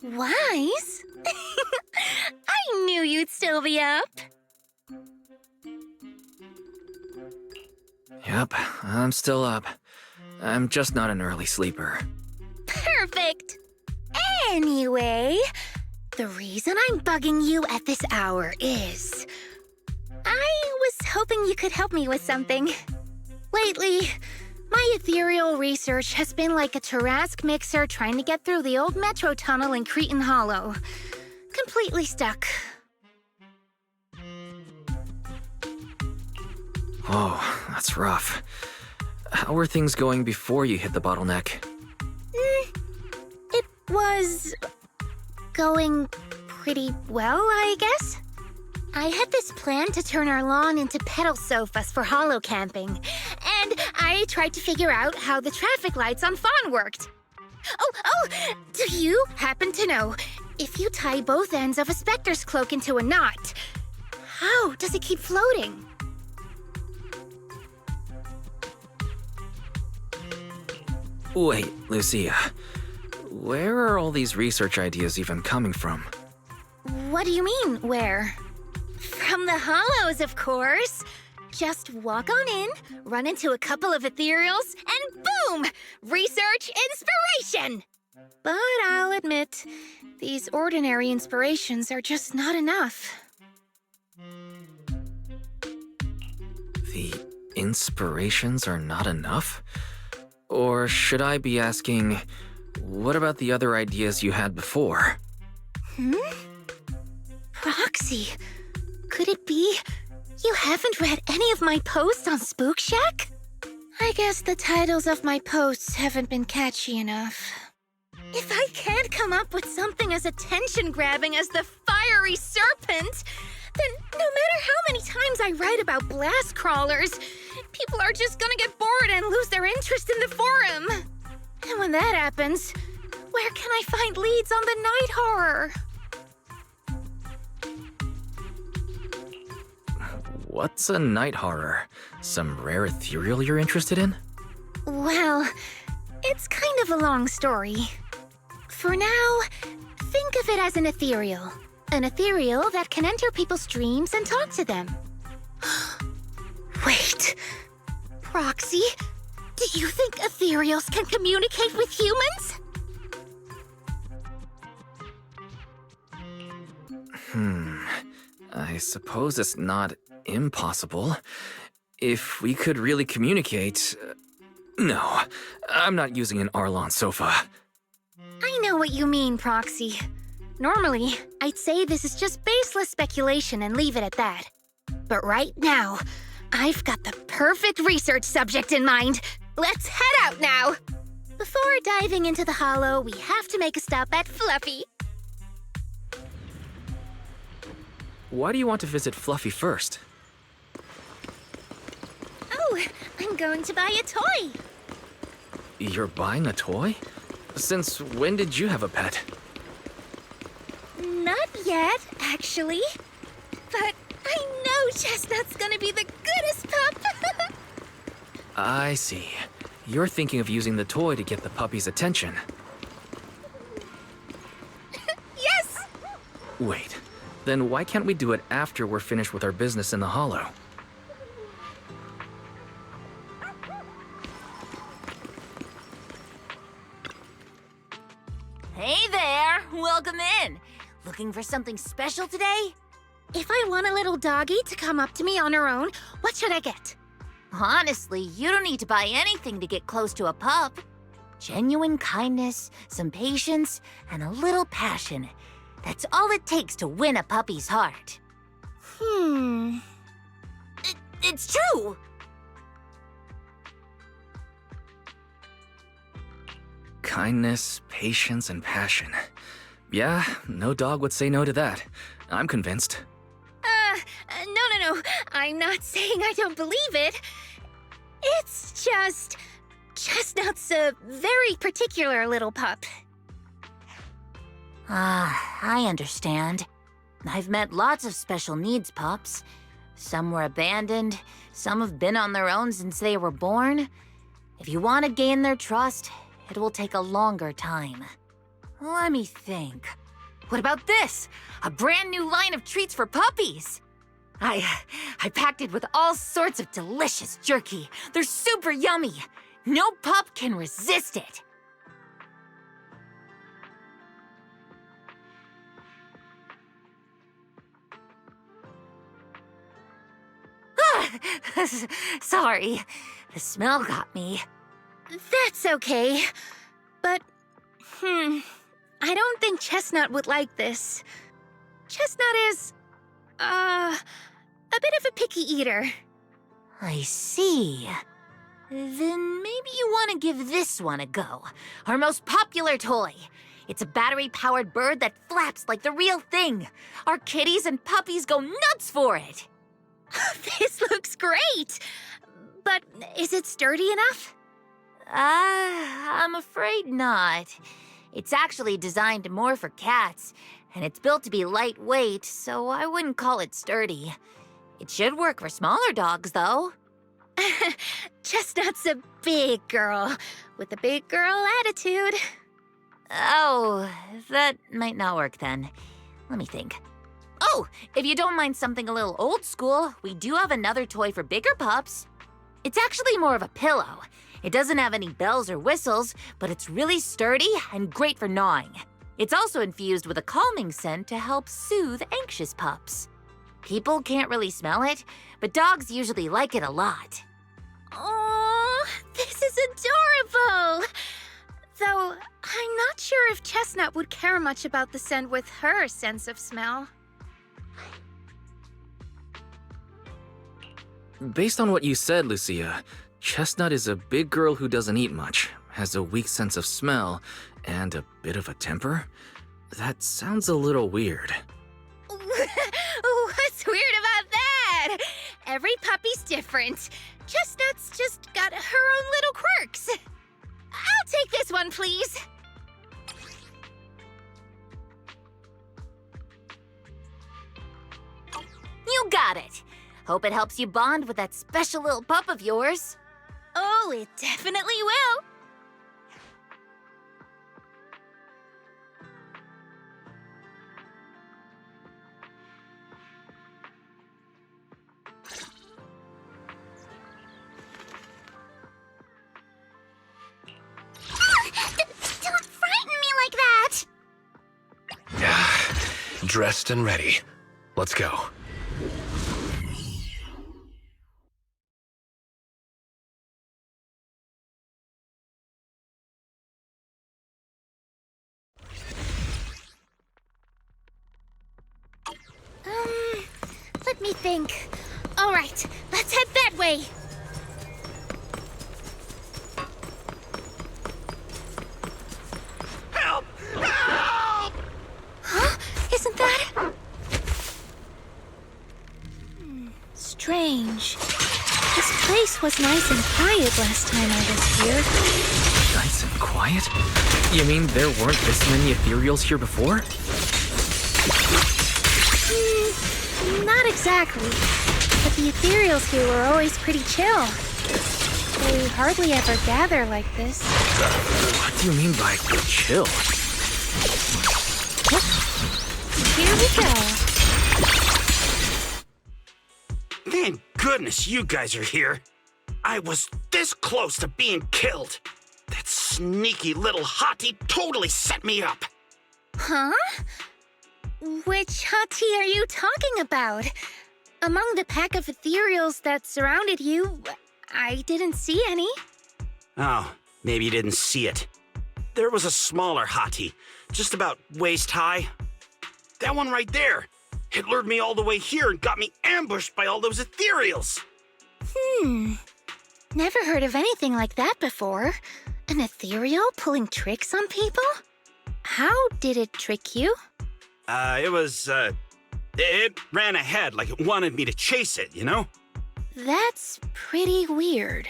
Wise? I knew you'd still be up. Yep, I'm still up. I'm just not an early sleeper. Perfect. Anyway, the reason I'm bugging you at this hour is I was hoping you could help me with something. Lately, my ethereal research has been like a Tarrasque mixer trying to get through the old metro tunnel in Cretan Hollow. Completely stuck. Oh, that's rough. How were things going before you hit the bottleneck? It was going pretty well, I guess. I had this plan to turn our lawn into pedal sofas for hollow camping, and I tried to figure out how the traffic lights on Fawn worked. Oh, do you happen to know, if you tie both ends of a Spectre's cloak into a knot, how does it keep floating? Wait, Lucia. Where are all these research ideas even coming from? What do you mean, where? From the Hollows, of course. Just walk on in, run into a couple of ethereals, and boom! Research inspiration! But I'll admit, these ordinary inspirations are just not enough. The inspirations are not enough? Or should I be asking, what about the other ideas you had before? Proxy, could it be you haven't read any of my posts on Spook Shack? I guess the titles of my posts haven't been catchy enough. If I can't come up with something as attention-grabbing as the fiery serpent, then no matter how many times I write about blast crawlers, people are just gonna get bored and lose their interest in the forum. And when that happens, where can I find leads on the night horror? What's a night horror? Some rare ethereal you're interested in? Well, it's kind of a long story. For now, think of it as an ethereal. An ethereal that can enter people's dreams and talk to them. Wait, Proxy, do you think ethereals can communicate with humans? I suppose it's not impossible. If we could really communicate... No, I'm not using an Arlon sofa. I know what you mean, Proxy. Normally, I'd say this is just baseless speculation and leave it at that. But right now, I've got the perfect research subject in mind. Let's head out now! Before diving into the Hollow, we have to make a stop at Fluffy. Why do you want to visit Fluffy first? Oh, I'm going to buy a toy. You're buying a toy? Since when did you have a pet? Not yet, actually. But I know Chestnut's gonna be the goodest pup. I see. You're thinking of using the toy to get the puppy's attention. Yes! Wait, then why can't we do it after we're finished with our business in the Hollow? Hey there! Welcome in! Looking for something special today? If I want a little doggy to come up to me on her own, what should I get? Honestly, you don't need to buy anything to get close to a pup. Genuine kindness, some patience, and a little passion. That's all it takes to win a puppy's heart. It's true! Kindness, patience, and passion. Yeah, no dog would say no to that. I'm convinced. No. I'm not saying I don't believe it. It's just... Chestnut's a very particular little pup. I understand. I've met lots of special needs pups. Some were abandoned, some have been on their own since they were born. If you want to gain their trust, it will take a longer time. Let me think. What about this? A brand new line of treats for puppies. I packed it with all sorts of delicious jerky. They're super yummy. No pup can resist it. Sorry, the smell got me. That's okay. But, I don't think Chestnut would like this. Chestnut is, a bit of a picky eater. I see. Then maybe you want to give this one a go. Our most popular toy. It's a battery-powered bird that flaps like the real thing. Our kitties and puppies go nuts for it. This looks great! But is it sturdy enough? I'm afraid not. It's actually designed more for cats, and it's built to be lightweight, so I wouldn't call it sturdy. It should work for smaller dogs, though. Chestnut's a big girl, with a big girl attitude. Oh, that might not work then. Let me think. Oh, if you don't mind something a little old school, we do have another toy for bigger pups. It's actually more of a pillow. It doesn't have any bells or whistles, but it's really sturdy and great for gnawing. It's also infused with a calming scent to help soothe anxious pups. People can't really smell it, but dogs usually like it a lot. Oh, this is adorable! Though, I'm not sure if Chestnut would care much about the scent with her sense of smell. Based on what you said, Lucia, Chestnut is a big girl who doesn't eat much, has a weak sense of smell, and a bit of a temper? That sounds a little weird. What's weird about that? Every puppy's different. Chestnut's just got her own little quirks. I'll take this one, please. You got it. Hope it helps you bond with that special little pup of yours. Oh, it definitely will. Don't frighten me like that! Dressed and ready. Let's go. Let me think. All right, let's head that way. Help! Help! Huh? Isn't that... Strange. This place was nice and quiet last time I was here. Nice and quiet? You mean there weren't this many ethereals here before? Not exactly. But the ethereals here were always pretty chill. They hardly ever gather like this. What do you mean by chill? Here we go. Thank goodness you guys are here. I was this close to being killed. That sneaky little hottie totally set me up. Huh? Which hottie are you talking about? Among the pack of ethereals that surrounded you, I didn't see any. Oh, maybe you didn't see it. There was a smaller hottie, just about waist high. That one right there. It lured me all the way here and got me ambushed by all those ethereals. Never heard of anything like that before. An ethereal pulling tricks on people? How did it trick you? It ran ahead like it wanted me to chase it, you know? That's pretty weird.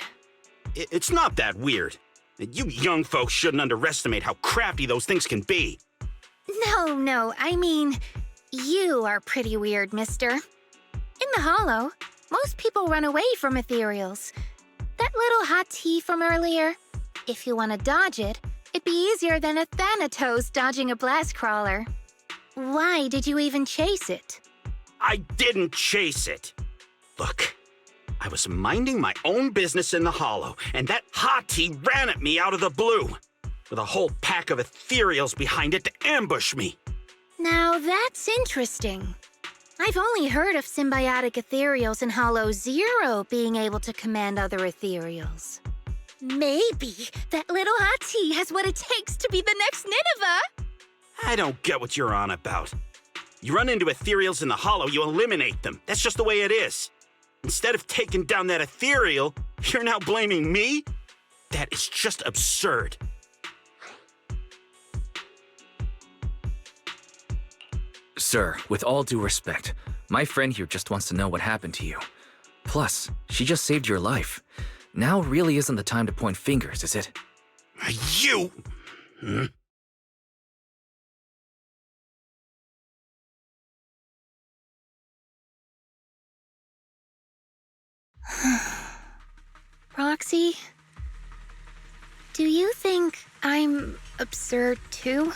It's not that weird. You young folks shouldn't underestimate how crafty those things can be. No, I mean, you are pretty weird, mister. In the Hollow, most people run away from ethereals. That little hot tea from earlier, if you want to dodge it, It'd be easier than a Thanatos dodging a blast crawler. Why did you even chase it? I didn't chase it. Look, I was minding my own business in the hollow, and that hottie ran at me out of the blue, with a whole pack of ethereals behind it to ambush me. Now that's interesting. I've only heard of symbiotic ethereals in Hollow Zero being able to command other ethereals. Maybe that little hottie has what it takes to be the next Nineveh. I don't get what you're on about. You run into ethereals in the hollow, you eliminate them. That's just the way it is. Instead of taking down that ethereal, you're now blaming me? That is just absurd. Sir, with all due respect, my friend here just wants to know what happened to you. Plus, she just saved your life. Now really isn't the time to point fingers, is it? You... Roxy, do you think I'm absurd too?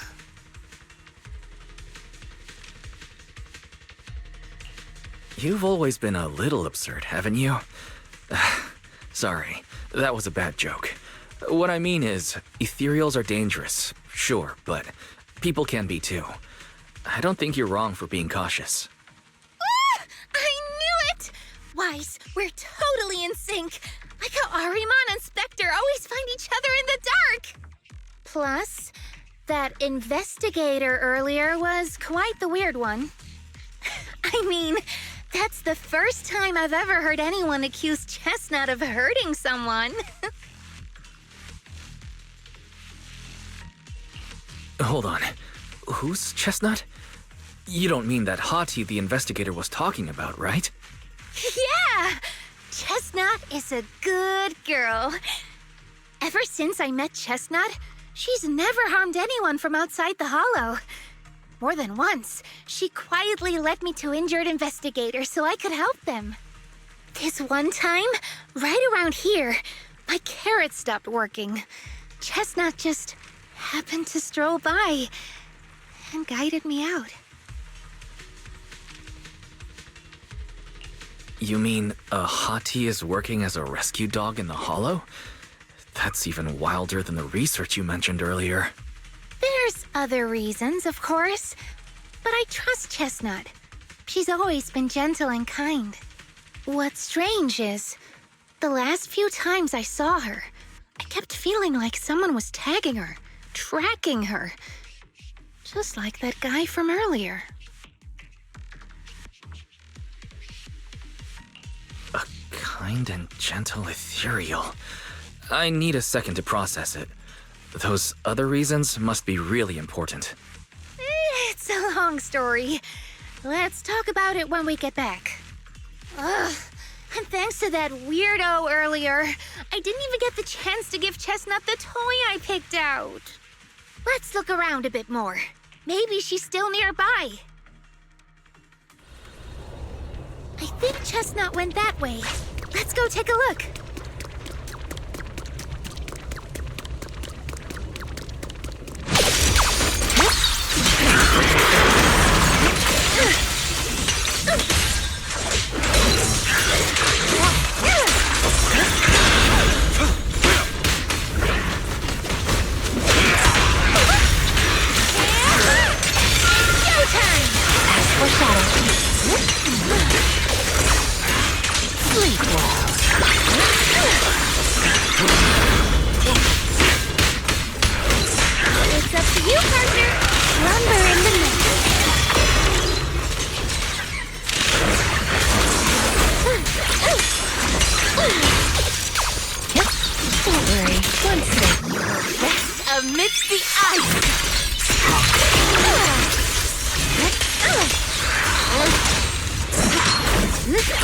You've always been a little absurd, haven't you? Sorry, that was a bad joke. What I mean is, ethereals are dangerous, sure, but people can be too. I don't think you're wrong for being cautious. Ah! I knew it! Weiss, we're totally in sync. Like how Ahriman and Spectre always find each other in the dark. Plus, that investigator earlier was quite the weird one. I mean, that's the first time I've ever heard anyone accuse Chestnut of hurting someone. Hold on. Who's Chestnut? You don't mean that hottie the investigator was talking about, right? Yeah! Chestnut is a good girl. Ever since I met Chestnut, she's never harmed anyone from outside the hollow. More than once, she quietly led me to injured investigators so I could help them. This one time, right around here, my carrot stopped working. Chestnut just happened to stroll by and guided me out. You mean a hottie is working as a rescue dog in the hollow? That's even wilder than the research you mentioned earlier. There's other reasons, of course, but I trust Chestnut. She's always been gentle and kind. What's strange is, the last few times I saw her, I kept feeling like someone was tagging her, tracking her. Just like that guy from earlier. A kind and gentle ethereal. I need a second to process it. Those other reasons must be really important. It's a long story. Let's talk about it when we get back. Ugh. And thanks to that weirdo earlier, I didn't even get the chance to give Chestnut the toy I picked out. Let's look around a bit more. Maybe she's still nearby. I think Chestnut went that way. Let's go take a look. It's up to you, partner. Lumber in the night. Don't worry, one sec. Rest amidst the ice. Here we go.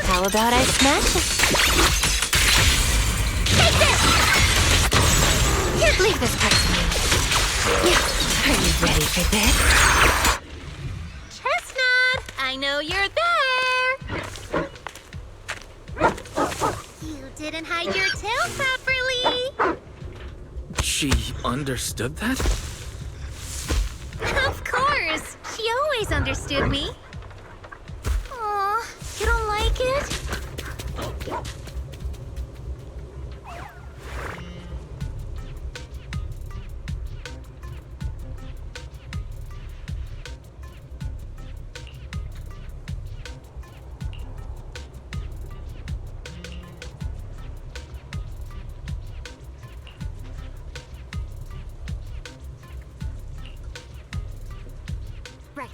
How about I smash it? Take this! Leave this part to me. Yeah, are you ready for this? Chestnut, I know you're there. You didn't hide your tail properly. She understood that? Of course, she always understood me. Aw, you don't like it? Right.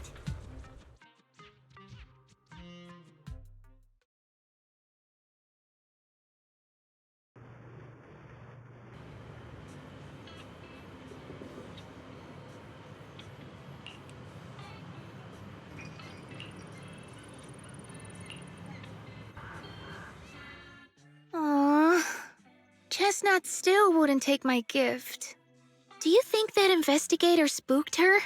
Aw, Chestnut still wouldn't take my gift. Do you think that investigator spooked her?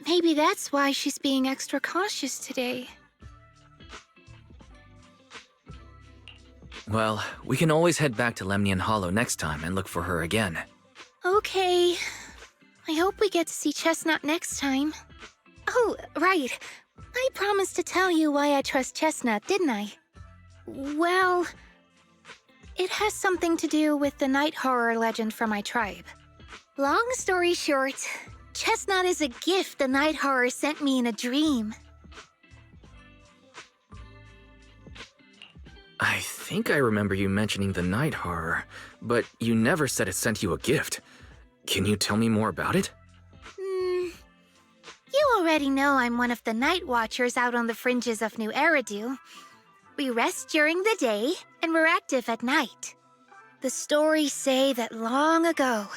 Maybe that's why she's being extra cautious today. Well, we can always head back to Lemnian Hollow next time and look for her again. Okay. I hope we get to see Chestnut next time. Oh, right. I promised to tell you why I trust Chestnut, didn't I? Well, it has something to do with the night horror legend from my tribe. Long story short, Chestnut is a gift the night horror sent me in a dream. I think I remember you mentioning the night horror, but you never said it sent you a gift. Can you tell me more about it? You already know I'm one of the night watchers out on the fringes of New Eridu. We rest during the day, and we're active at night. The stories say that long ago,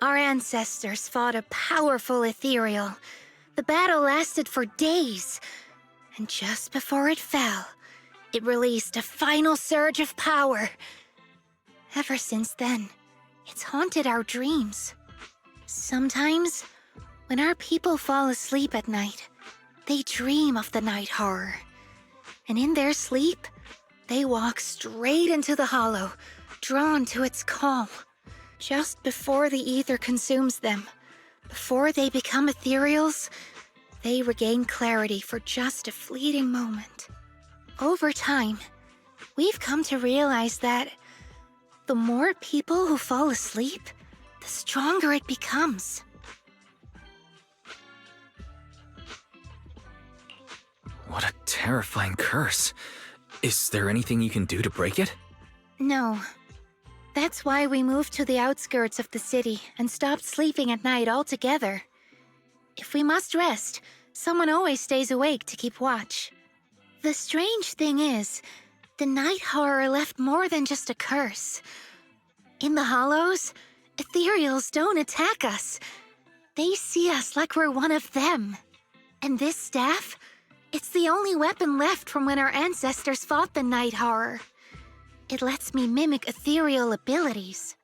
our ancestors fought a powerful ethereal. The battle lasted for days, and just before it fell, it released a final surge of power. Ever since then, it's haunted our dreams. Sometimes, when our people fall asleep at night, they dream of the night horror. And in their sleep, they walk straight into the hollow, drawn to its call. Just before the ether consumes them, before they become ethereals, they regain clarity for just a fleeting moment. Over time, we've come to realize that the more people who fall asleep, the stronger it becomes. What a terrifying curse. Is there anything you can do to break it? No. That's why we moved to the outskirts of the city and stopped sleeping at night altogether. If we must rest, someone always stays awake to keep watch. The strange thing is, the night horror left more than just a curse. In the hollows, ethereals don't attack us. They see us like we're one of them. And this staff, it's the only weapon left from when our ancestors fought the night horror. It lets me mimic ethereal abilities.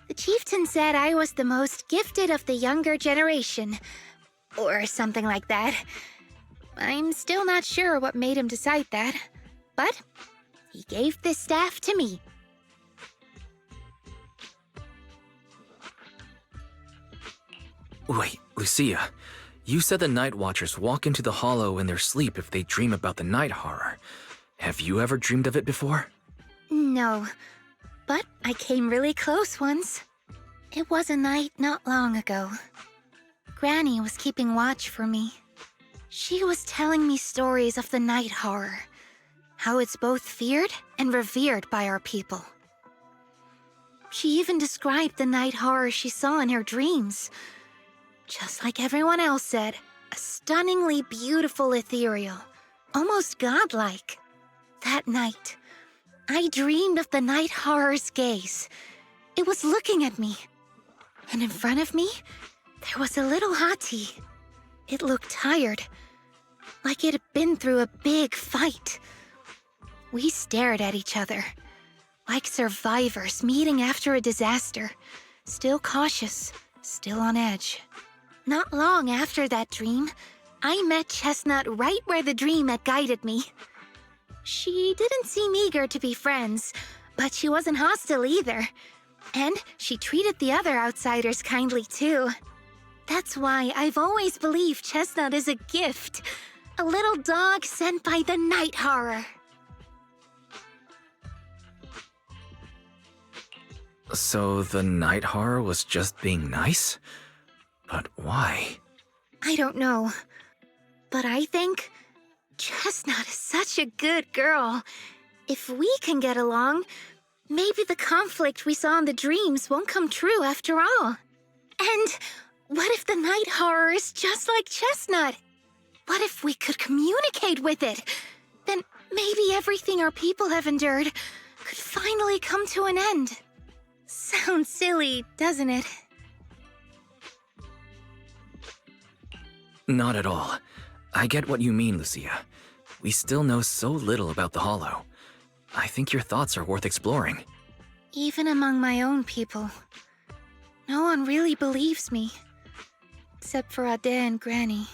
The chieftain said I was the most gifted of the younger generation, or something like that. I'm still not sure what made him decide that, but he gave this staff to me. Wait, Lucia. You said the Night Watchers walk into the hollow in their sleep if they dream about the night horror. Have you ever dreamed of it before? No, but I came really close once. It was a night not long ago. Granny was keeping watch for me. She was telling me stories of the night horror, how it's both feared and revered by our people. She even described the night horror she saw in her dreams. Just like everyone else said, a stunningly beautiful ethereal, almost godlike. That night, I dreamed of the night horror's gaze. It was looking at me. And in front of me, there was a little hottie. It looked tired, like it had been through a big fight. We stared at each other, like survivors meeting after a disaster, still cautious, still on edge. Not long after that dream, I met Chestnut right where the dream had guided me. She didn't seem eager to be friends, but she wasn't hostile either. And she treated the other outsiders kindly too. That's why I've always believed Chestnut is a gift. A little dog sent by the night horror. So the night horror was just being nice? But why? I don't know. But I think Chestnut is such a good girl. If we can get along, maybe the conflict we saw in the dreams won't come true after all. And what if the night horror is just like Chestnut? What if we could communicate with it? Then maybe everything our people have endured could finally come to an end. Sounds silly, doesn't it? Not at all. I get what you mean, Lucia. We still know so little about the Hollow. I think your thoughts are worth exploring. Even among my own people, no one really believes me. Except for Ade and Granny.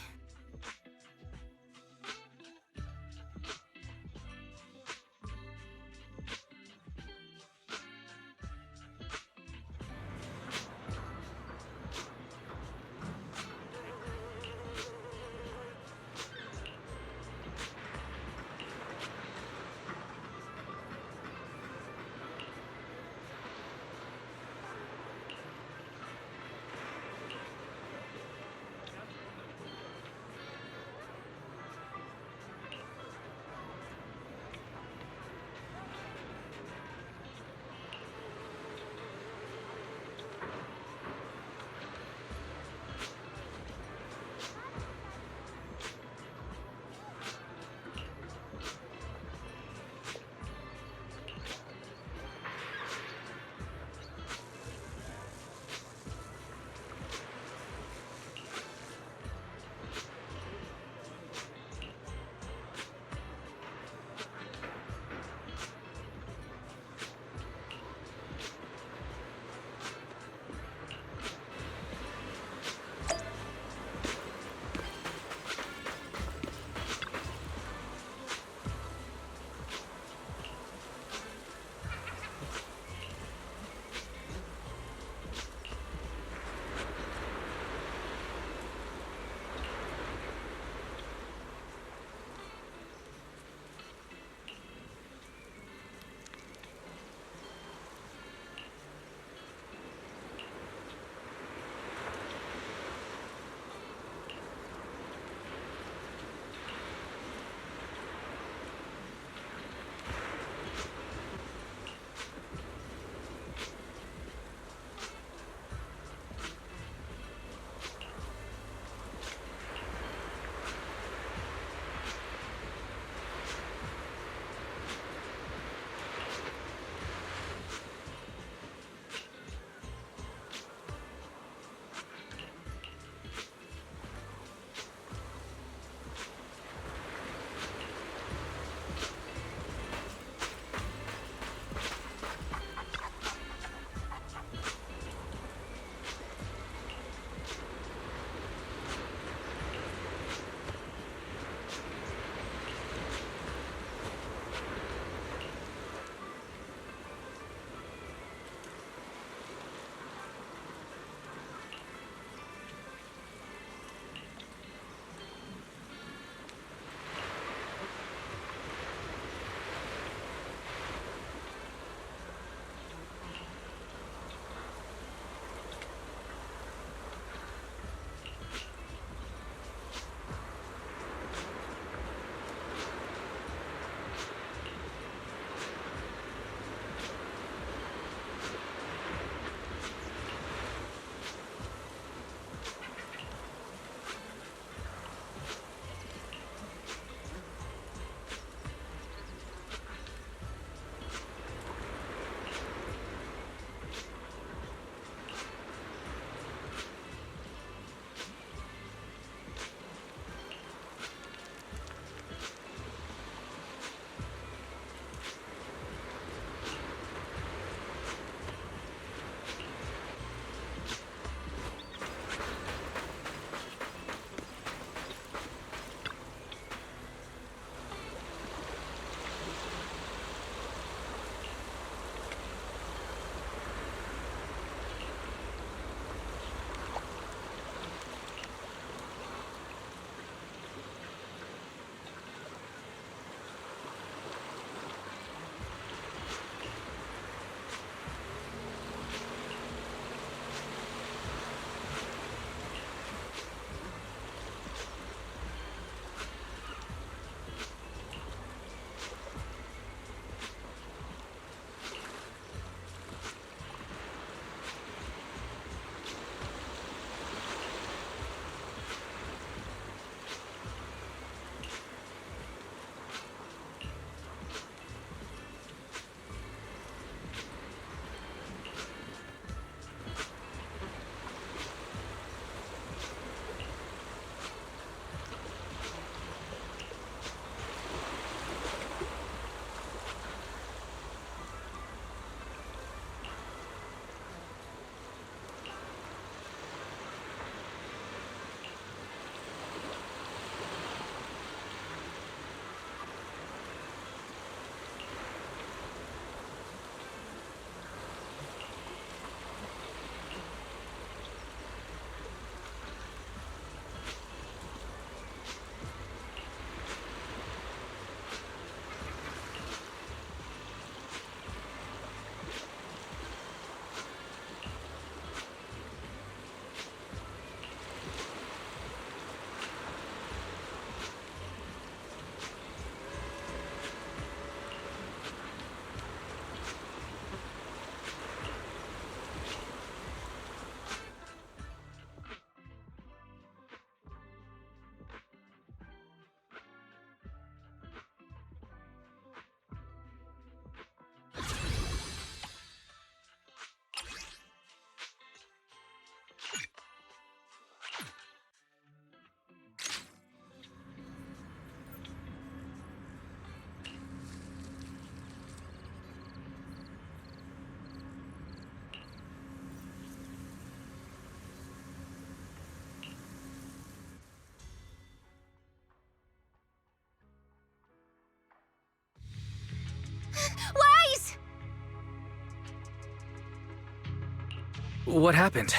What happened?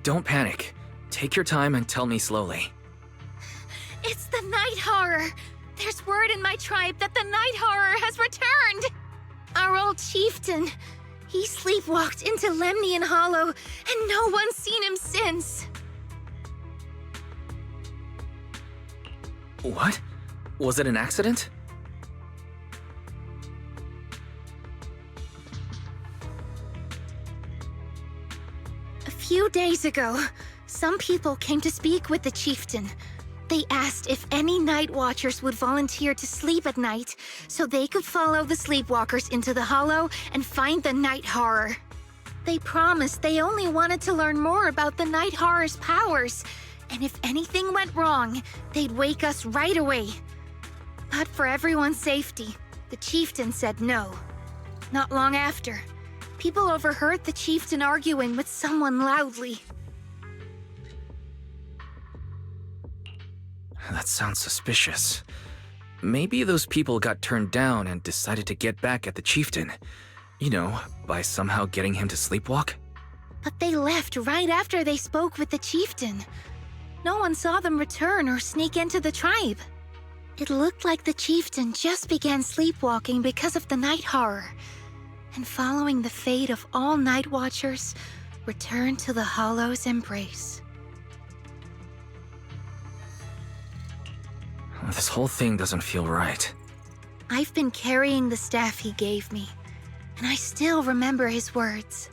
Don't panic. Take your time and tell me slowly. It's the night horror. There's word in my tribe that the night horror has returned. Our old chieftain. He sleepwalked into Lemnian Hollow, and no one's seen him since. What? Was it an accident? A few days ago, some people came to speak with the chieftain. They asked if any night watchers would volunteer to sleep at night so they could follow the sleepwalkers into the hollow and find the night horror. They promised they only wanted to learn more about the night horror's powers, and if anything went wrong, they'd wake us right away. But for everyone's safety, the chieftain said no. Not long after, people overheard the chieftain arguing with someone loudly. That sounds suspicious. Maybe those people got turned down and decided to get back at the chieftain. You know, by somehow getting him to sleepwalk? But they left right after they spoke with the chieftain. No one saw them return or sneak into the tribe. It looked like the chieftain just began sleepwalking because of the night horror, and following the fate of all night watchers, returned to the Hollow's embrace. This whole thing doesn't feel right. I've been carrying the staff he gave me, and I still remember his words.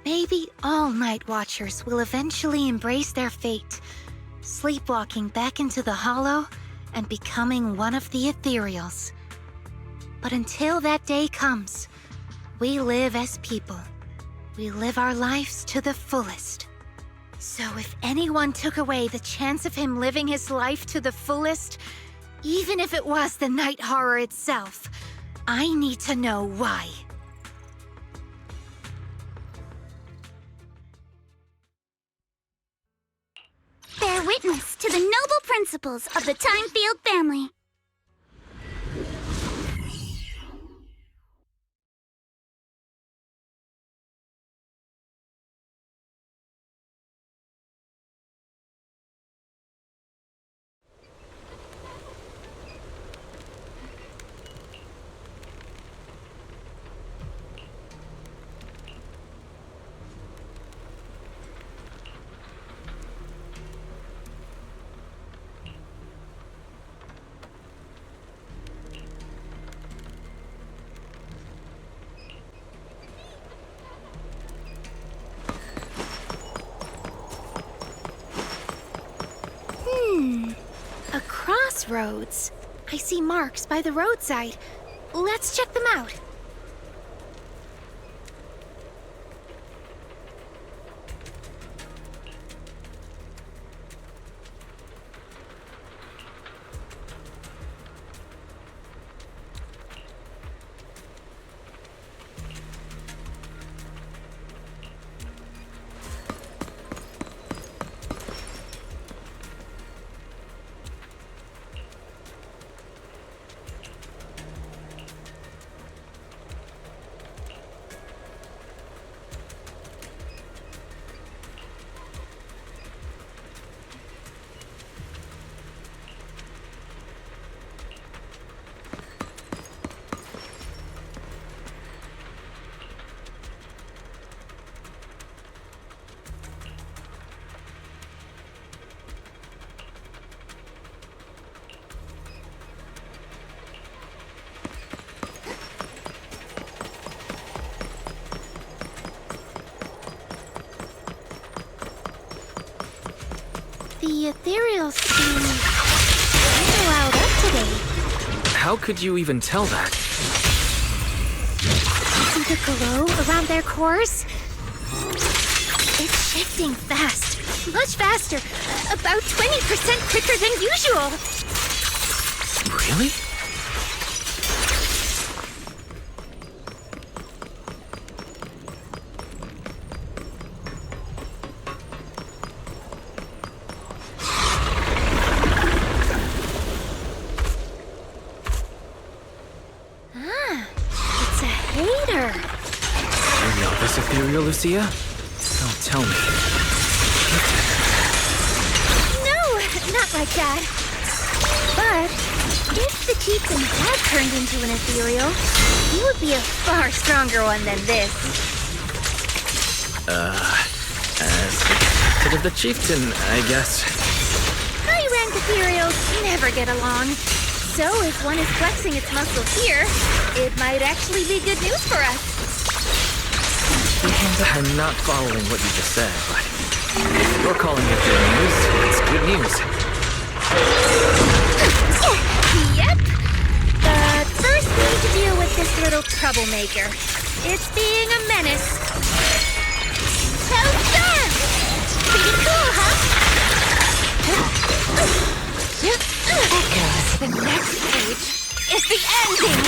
Maybe all night watchers will eventually embrace their fate, sleepwalking back into the Hollow and becoming one of the ethereals. But until that day comes, we live as people. We live our lives to the fullest. So if anyone took away the chance of him living his life to the fullest, even if it was the night horror itself, I need to know why. Bear witness to the noble principles of the Timefield family. A crossroads. I see marks by the roadside. Let's check them out. The ethereals seem kind of loud up today. How could you even tell that? See the glow around their cores? It's shifting fast, much faster, about 20% quicker than usual. Really? It's a hater. You know this ethereal, Lucia? Don't tell me. No, not like that. But if the chieftain had turned into an ethereal, he would be a far stronger one than this. As head of the chieftain, I guess. High-rank ethereals never get along. So if one is flexing its muscles here, it might actually be good news for us. I'm not following what you just said, but if you're calling it good news, it's good news. Yep. But first we need to deal with this little troublemaker. It's being a menace. How's that? Pretty cool, huh? Echoes. The next page is the ending.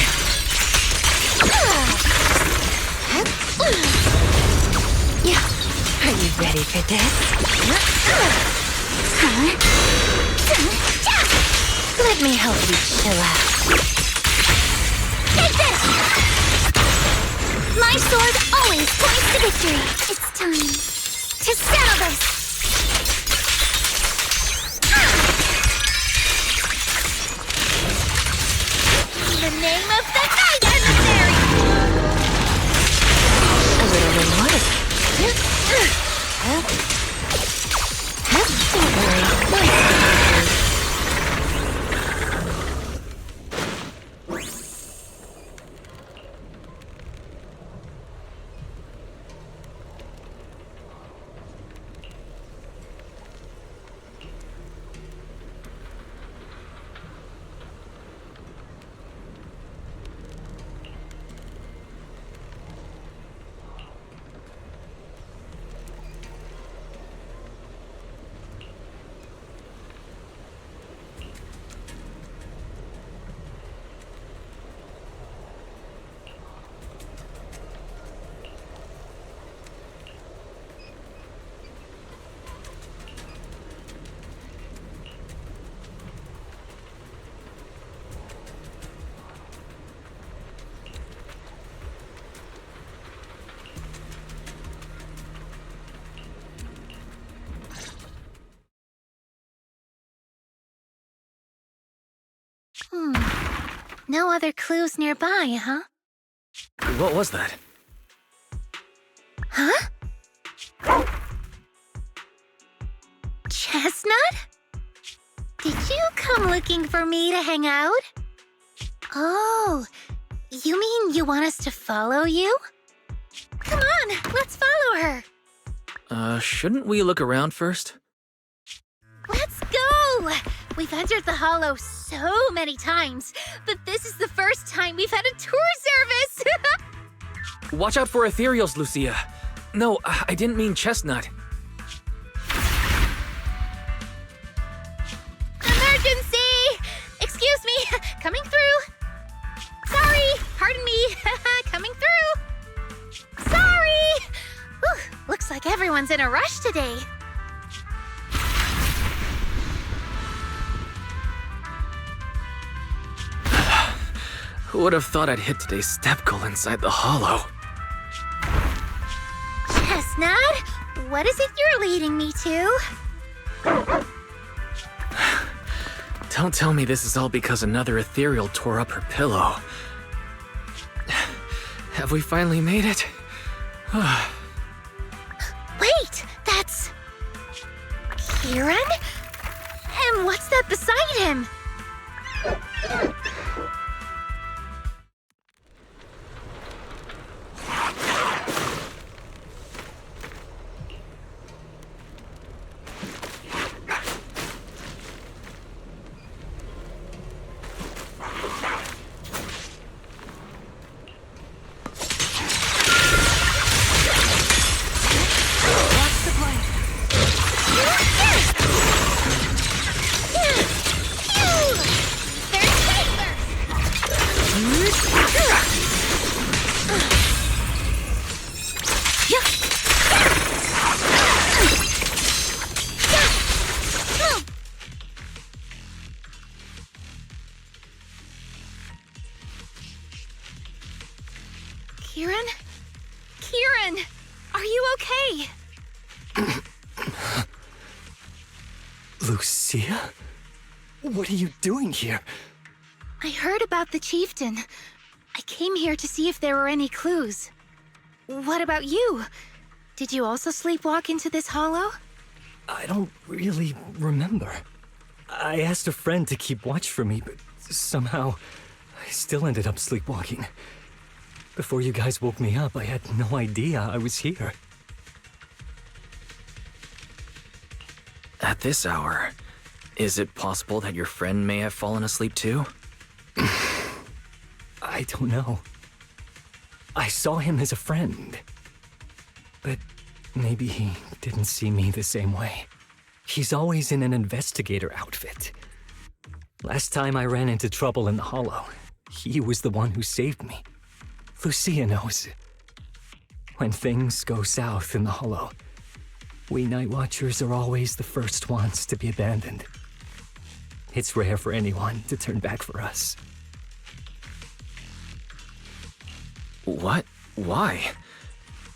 Yeah. Are you ready for this? Let me help you chill out. Take this! My sword always points to victory. It's time to settle this. In the name of the night emissary! A little reward. Don't worry. No other clues nearby, huh? What was that? Huh? Chestnut? Did you come looking for me to hang out? Oh, you mean you want us to follow you? Come on, let's follow her. Shouldn't we look around first? Let's go! We've entered the Hollow so many times, but this is the first time we've had a tour service! Watch out for ethereals, Lucia. No, I didn't mean Chestnut. Emergency! Excuse me, coming through. Sorry, pardon me, coming through. Sorry! Whew, looks like everyone's in a rush today. Who would have thought I'd hit today's step goal inside the Hollow? Chestnut, what is it you're leading me to? Don't tell me this is all because another ethereal tore up her pillow. Have we finally made it? Wait, that's... Kieran? And what's that beside him? Kieran? Kieran! Are you okay? Lucia? What are you doing here? I heard about the chieftain. I came here to see if there were any clues. What about you? Did you also sleepwalk into this hollow? I don't really remember. I asked a friend to keep watch for me, but somehow I still ended up sleepwalking. Before you guys woke me up, I had no idea I was here. At this hour, is it possible that your friend may have fallen asleep too? I don't know. I saw him as a friend. But maybe he didn't see me the same way. He's always in an investigator outfit. Last time I ran into trouble in the hollow, he was the one who saved me. Lucia knows. When things go south in the hollow, we Night Watchers are always the first ones to be abandoned. It's rare for anyone to turn back for us. What? Why?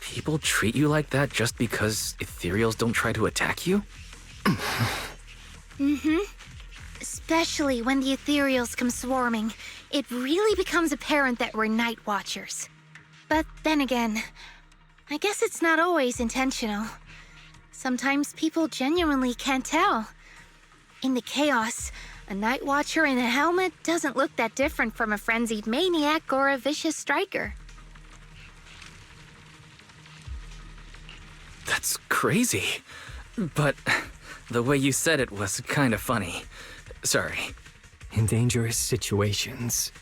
People treat you like that just because ethereals don't try to attack you? Especially when the ethereals come swarming, it really becomes apparent that we're Night Watchers. But then again, I guess it's not always intentional. Sometimes people genuinely can't tell. In the chaos, a Night Watcher in a helmet doesn't look that different from a frenzied maniac or a vicious striker. That's crazy. But the way you said it was kind of funny. Sorry. In dangerous situations,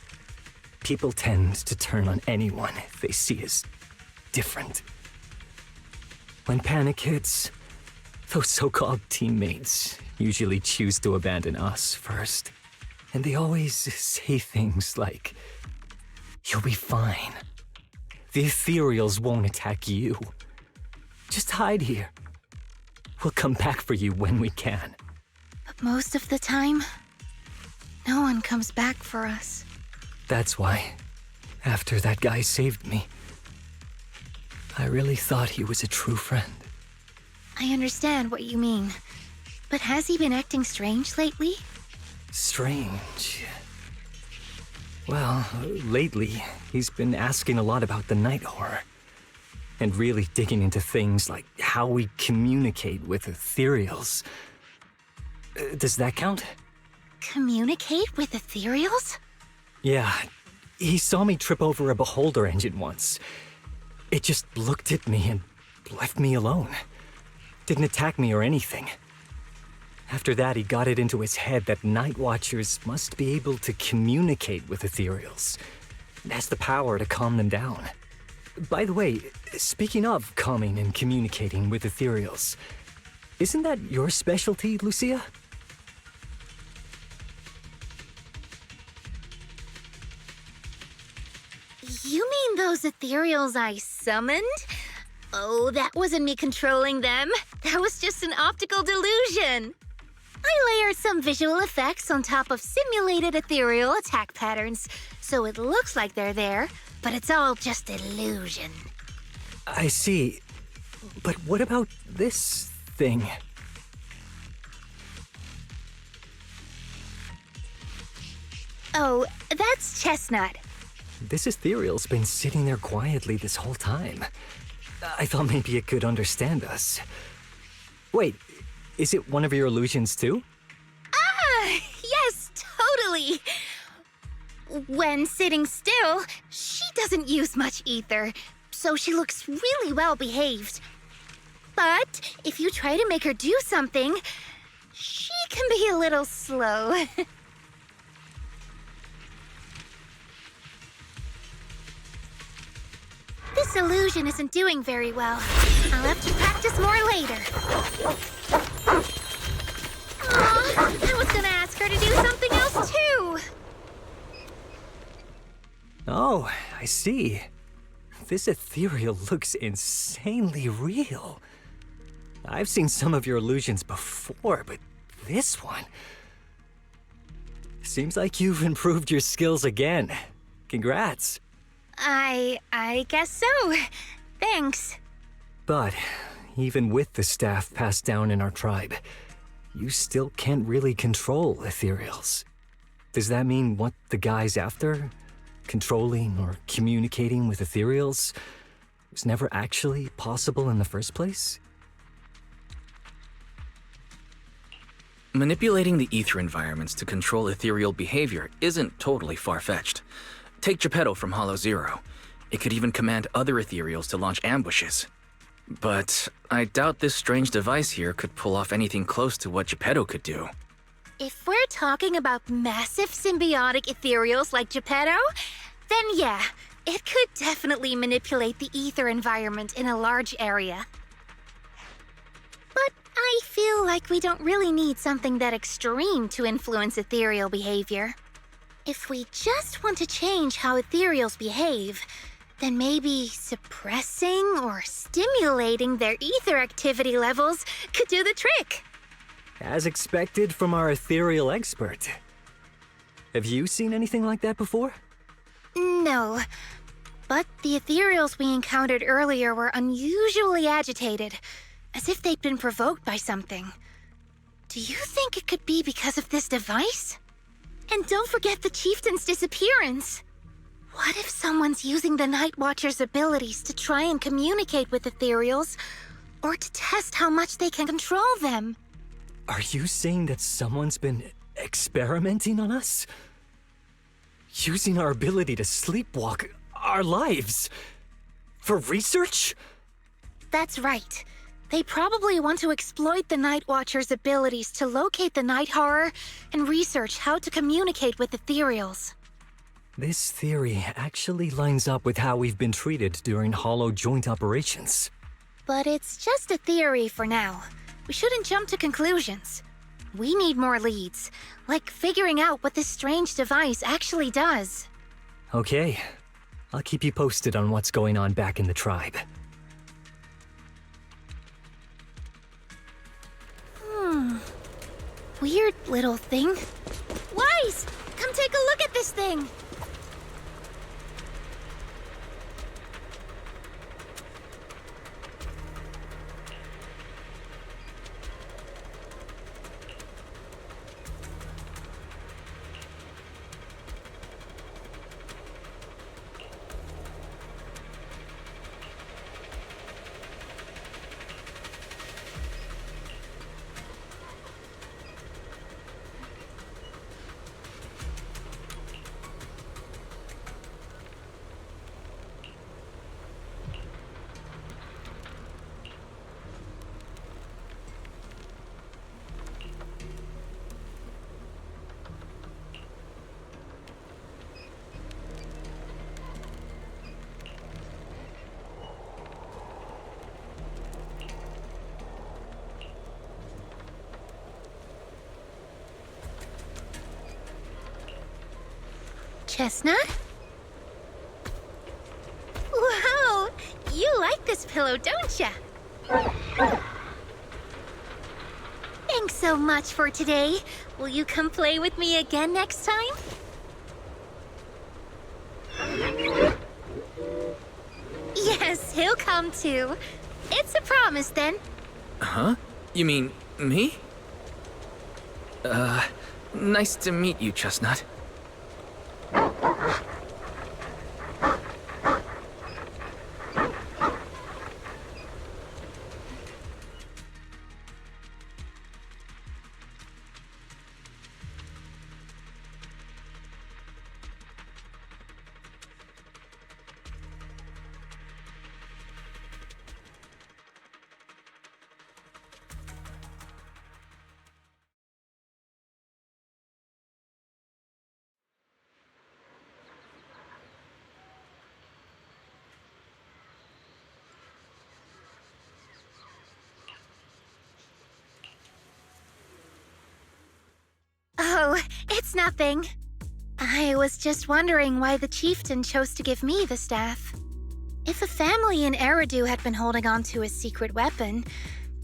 people tend to turn on anyone they see as different. When panic hits, those so-called teammates usually choose to abandon us first. And they always say things like, "You'll be fine. The ethereals won't attack you. Just hide here. We'll come back for you when we can." But most of the time, no one comes back for us. That's why, after that guy saved me, I really thought he was a true friend. I understand what you mean. But has he been acting strange lately? Strange. Well, lately, he's been asking a lot about the night horror. And really digging into things like how we communicate with ethereals. Does that count? Communicate with ethereals? Yeah, he saw me trip over a beholder engine once. It just looked at me and left me alone. Didn't attack me or anything. After that, he got it into his head that Night Watchers must be able to communicate with ethereals. It has the power to calm them down. By the way, speaking of calming and communicating with ethereals, isn't that your specialty, Lucia? You mean those ethereals I summoned? Oh, that wasn't me controlling them. That was just an optical delusion. I layered some visual effects on top of simulated ethereal attack patterns, so it looks like they're there, but it's all just illusion. I see. But what about this thing? Oh, that's Chestnut. This ethereal's been sitting there quietly this whole time. I thought maybe it could understand us. Wait, is it one of your illusions too? Ah, yes, totally. When sitting still, she doesn't use much ether, so she looks really well behaved. But if you try to make her do something, she can be a little slow. This illusion isn't doing very well. I'll have to practice more later. Aw, I was gonna ask her to do something else too. Oh, I see. This ethereal looks insanely real. I've seen some of your illusions before, but this one... Seems like you've improved your skills again. Congrats. I guess so. Thanks. But even with the staff passed down in our tribe, you still can't really control ethereals. Does that mean what the guy's after, controlling or communicating with ethereals, was never actually possible in the first place? Manipulating the ether environments to control ethereal behavior isn't totally far-fetched. Take Geppetto from Hollow Zero. It could even command other ethereals to launch ambushes. But I doubt this strange device here could pull off anything close to what Geppetto could do. If we're talking about massive symbiotic ethereals like Geppetto, then yeah, it could definitely manipulate the ether environment in a large area. But I feel like we don't really need something that extreme to influence ethereal behavior. If we just want to change how ethereals behave, then maybe suppressing or stimulating their ether activity levels could do the trick. As expected from our ethereal expert. Have you seen anything like that before? No, but the ethereals we encountered earlier were unusually agitated, as if they'd been provoked by something. Do you think it could be because of this device? And don't forget the chieftain's disappearance. What if someone's using the Night Watcher's abilities to try and communicate with ethereals, or to test how much they can control them? Are you saying that someone's been experimenting on us? Using our ability to sleepwalk our lives? For research? That's right. They probably want to exploit the Night Watcher's abilities to locate the Night Horror and research how to communicate with ethereals. This theory actually lines up with how we've been treated during Hollow joint operations. But it's just a theory for now. We shouldn't jump to conclusions. We need more leads, like figuring out what this strange device actually does. Okay, I'll keep you posted on what's going on back in the tribe. Weird little thing. Wise! Come take a look at this thing! Chestnut? Wow! You like this pillow, don't ya? Thanks so much for today. Will you come play with me again next time? Yes, he'll come too. It's a promise then. Huh? You mean me? Nice to meet you, Chestnut. Oh, it's nothing. I was just wondering why the chieftain chose to give me the staff. If a family in Eridu had been holding on to a secret weapon,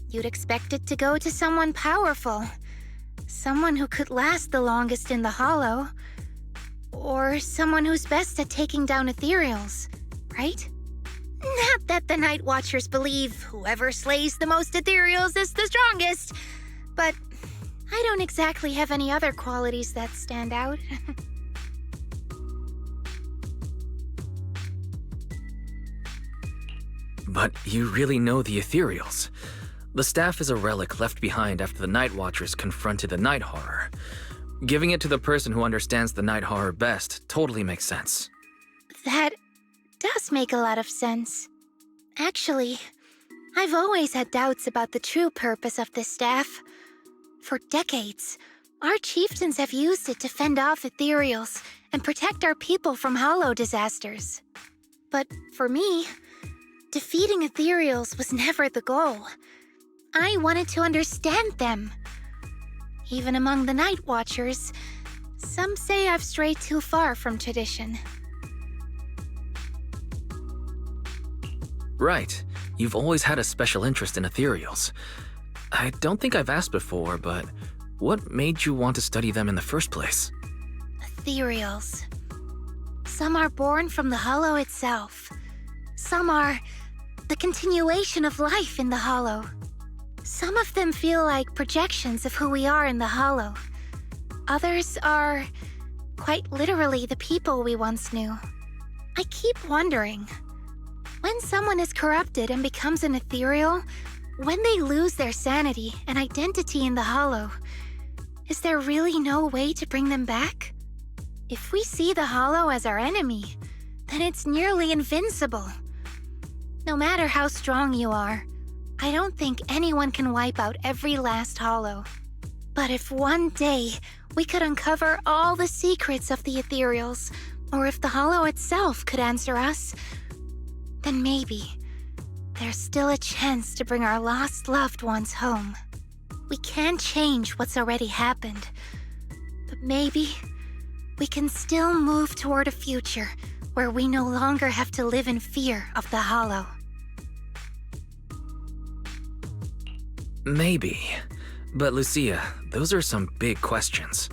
you'd expect it to go to someone powerful. Someone who could last the longest in the Hollow. Or someone who's best at taking down ethereals, right? Not that the Night Watchers believe whoever slays the most ethereals is the strongest, but I don't exactly have any other qualities that stand out. But you really know the ethereals. The staff is a relic left behind after the Night Watchers confronted the Night Horror. Giving it to the person who understands the Night Horror best totally makes sense. That does make a lot of sense. Actually, I've always had doubts about the true purpose of this staff. For decades, our chieftains have used it to fend off ethereals and protect our people from hollow disasters. But for me, defeating ethereals was never the goal. I wanted to understand them. Even among the Night Watchers, some say I've strayed too far from tradition. Right. You've always had a special interest in ethereals. I don't think I've asked before, but what made you want to study them in the first place? Ethereals. Some are born from the hollow itself. Some are the continuation of life in the hollow. Some of them feel like projections of who we are in the hollow. Others are quite literally the people we once knew. I keep wondering, when someone is corrupted and becomes an ethereal, when they lose their sanity and identity in the hollow, is there really no way to bring them back? If we see the hollow as our enemy, then it's nearly invincible. No matter how strong you are, I don't think anyone can wipe out every last hollow. But if one day we could uncover all the secrets of the ethereals, or if the hollow itself could answer us, then maybe there's still a chance to bring our lost loved ones home. We can't change what's already happened, but maybe we can still move toward a future where we no longer have to live in fear of the hollow. Maybe. But Lucia, those are some big questions.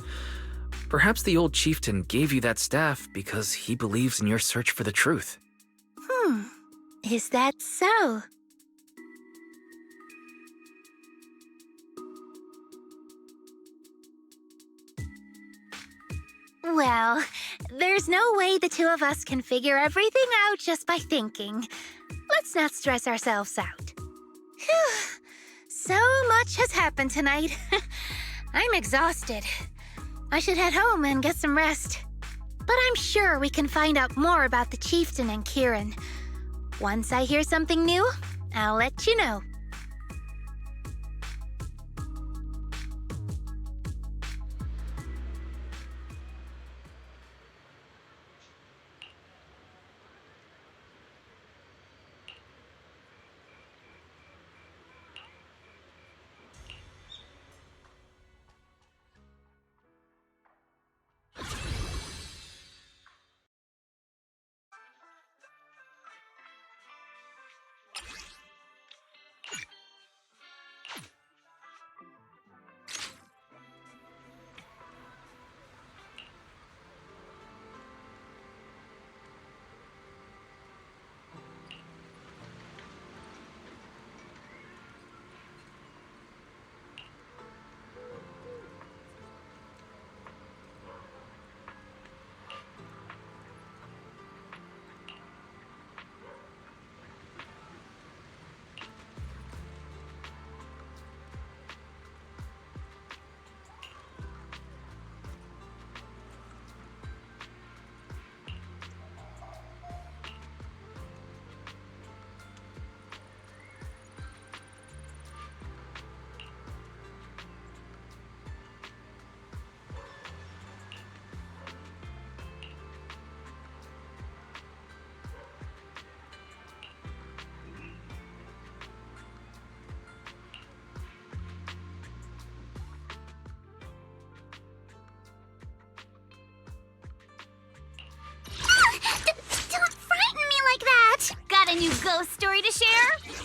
Perhaps the old chieftain gave you that staff because he believes in your search for the truth. Is that so? Well, there's no way the two of us can figure everything out just by thinking. Let's not stress ourselves out. Phew. So much has happened tonight. I'm exhausted. I should head home and get some rest. But I'm sure we can find out more about the chieftain and Kieran. Once I hear something new, I'll let you know. Don't frighten me like that! Got a new ghost story to share?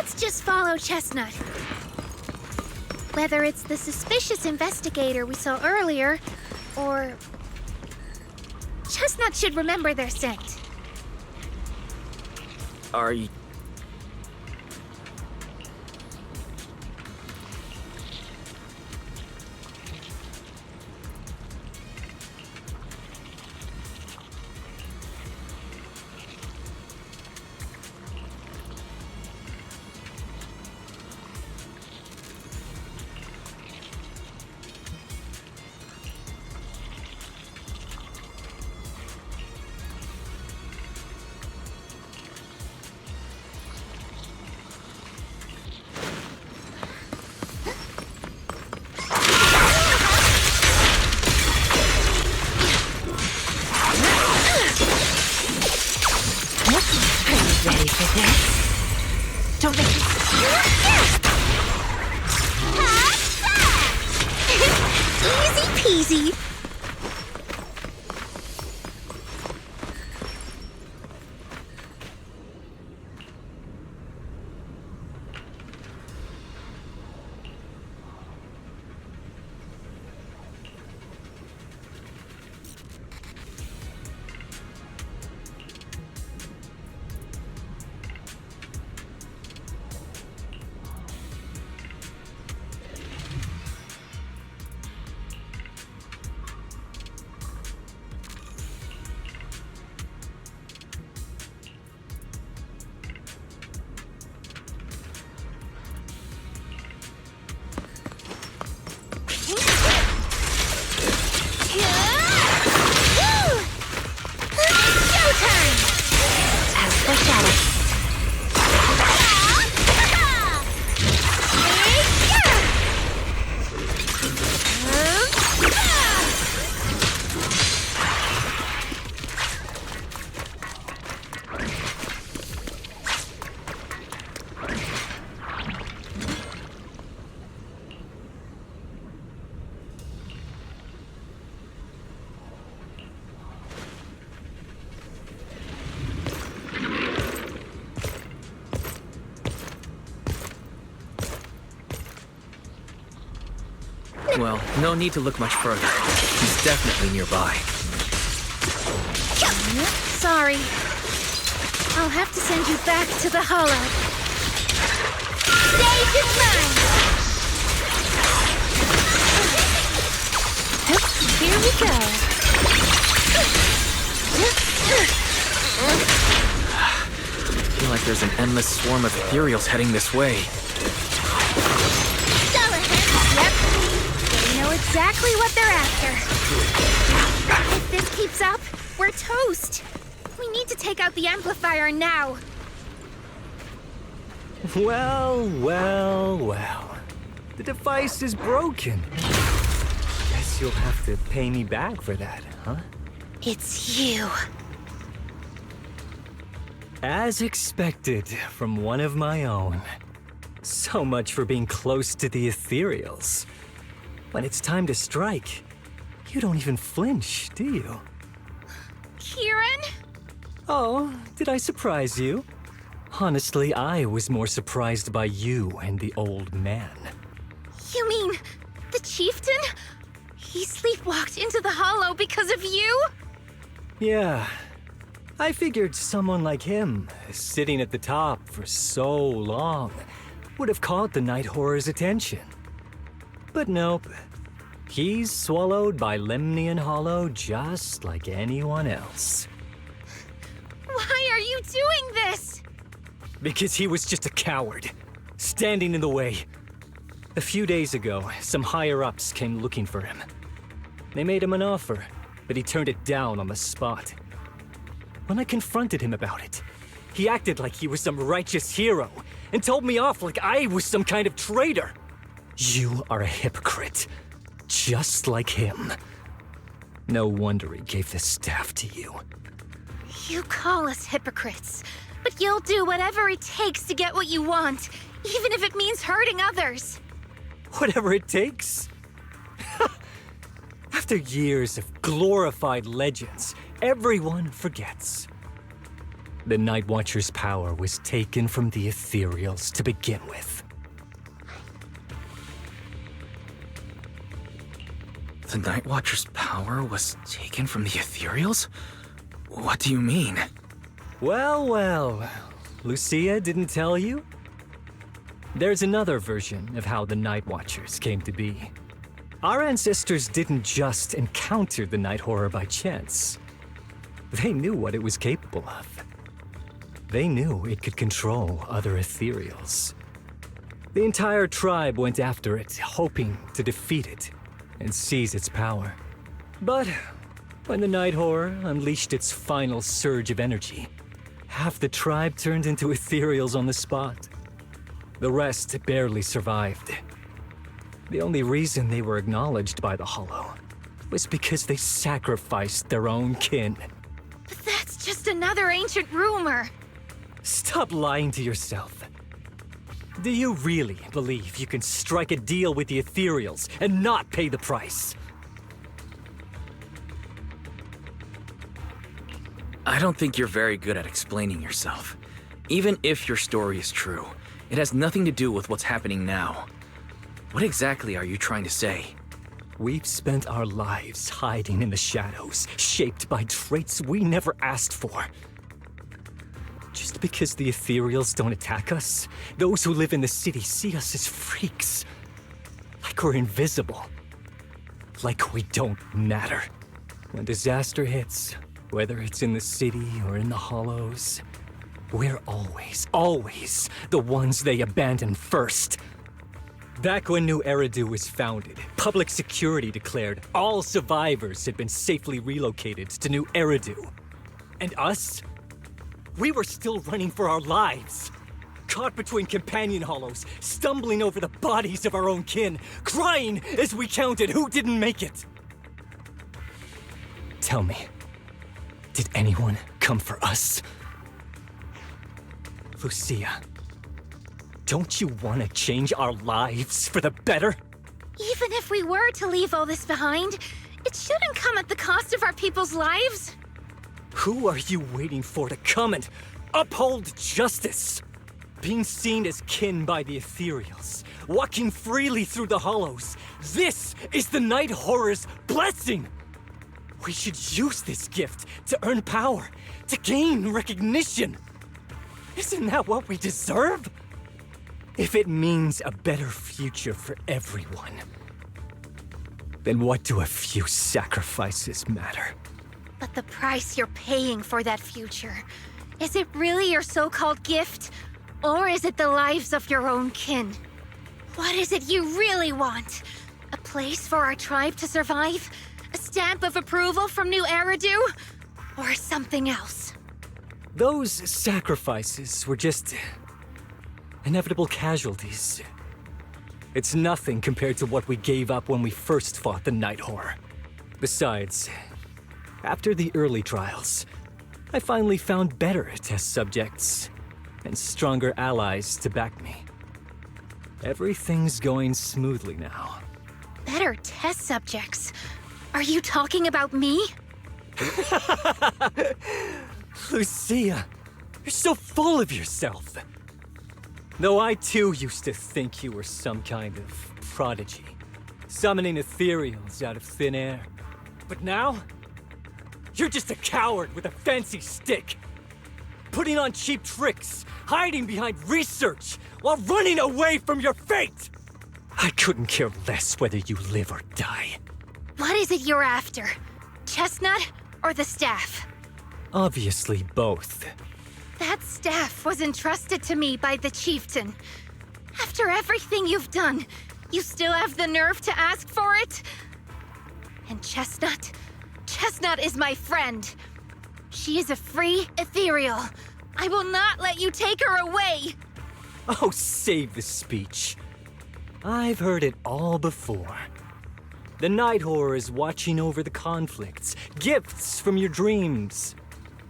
Let's just follow Chestnut. Whether it's the suspicious investigator we saw earlier, or... Chestnut should remember their scent. Are you... Ready for this? Don't make me... Easy peasy. Well, no need to look much further. He's definitely nearby. Sorry. I'll have to send you back to the Hollow. Stage is mine! Here we go. I feel like there's an endless swarm of ethereals heading this way. Yep. They know exactly what they're after. If this keeps up, we're toast. We need to take out the amplifier now. Well, well, well. The device is broken. Guess you'll have to pay me back for that, huh? It's you. As expected from one of my own. So much for being close to the ethereals. When it's time to strike, you don't even flinch, do you? Kieran? Oh, did I surprise you? Honestly, I was more surprised by you and the old man. You mean the chieftain? He sleepwalked into the Hollow because of you? Yeah. I figured someone like him, sitting at the top for so long, would have caught the Night Horror's attention. But nope. He's swallowed by Lemnian Hollow just like anyone else. Why are you doing this? Because he was just a coward, standing in the way. A few days ago, some higher-ups came looking for him. They made him an offer, but he turned it down on the spot. When I confronted him about it, he acted like he was some righteous hero and told me off like I was some kind of traitor. You are a hypocrite, just like him. No wonder he gave the staff to you. You call us hypocrites, but you'll do whatever it takes to get what you want, even if it means hurting others. Whatever it takes. After years of glorified legends, everyone forgets. The Night Watcher's power was taken from the ethereals to begin with. The Night Watcher's power was taken from the ethereals? What do you mean? Well, Lucia didn't tell you? There's another version of how the Night Watchers came to be. Our ancestors didn't just encounter the Night Horror by chance. They knew what it was capable of. They knew it could control other ethereals. The entire tribe went after it, hoping to defeat it and seize its power. But when the Night Horror unleashed its final surge of energy, half the tribe turned into ethereals on the spot. The rest barely survived. The only reason they were acknowledged by the Hollow was because they sacrificed their own kin. But that's just another ancient rumor. Stop lying to yourself. Do you really believe you can strike a deal with the ethereals and not pay the price? I don't think you're very good at explaining yourself. Even if your story is true, it has nothing to do with what's happening now. What exactly are you trying to say? We've spent our lives hiding in the shadows, shaped by traits we never asked for. Just because the ethereals don't attack us, those who live in the city see us as freaks. Like we're invisible. Like we don't matter. When disaster hits, whether it's in the city or in the hollows, we're always the ones they abandon first. Back when New Eridu was founded, public security declared all survivors had been safely relocated to New Eridu. And us? We were still running for our lives. Caught between companion hollows, stumbling over the bodies of our own kin, crying as we counted who didn't make it. Tell me, did anyone come for us? Lucia, don't you want to change our lives for the better? Even if we were to leave all this behind, it shouldn't come at the cost of our people's lives. Who are you waiting for to come and uphold justice? Being seen as kin by the ethereals, walking freely through the hollows. This is the Night Horror's blessing! We should use this gift to earn power, to gain recognition. Isn't that what we deserve? If it means a better future for everyone, then what do a few sacrifices matter? But the price you're paying for that future, is it really your so-called gift? Or is it the lives of your own kin? What is it you really want? A place for our tribe to survive? A stamp of approval from New Eridu? Or something else? Those sacrifices were just inevitable casualties. It's nothing compared to what we gave up when we first fought the Night Horror. Besides, after the early trials, I finally found better test subjects and stronger allies to back me. Everything's going smoothly now. Better test subjects? Are you talking about me? Lucia, you're so full of yourself. Though I too used to think you were some kind of prodigy, summoning ethereals out of thin air. But now, you're just a coward with a fancy stick. Putting on cheap tricks, hiding behind research, while running away from your fate! I couldn't care less whether you live or die. What is it you're after? Chestnut or the staff? Obviously both. That staff was entrusted to me by the chieftain. After everything you've done, you still have the nerve to ask for it? And Chestnut? Chestnut is my friend. She is a free ethereal. I will not let you take her away! Oh, save the speech. I've heard it all before. The Night Horror is watching over the conflicts, gifts from your dreams.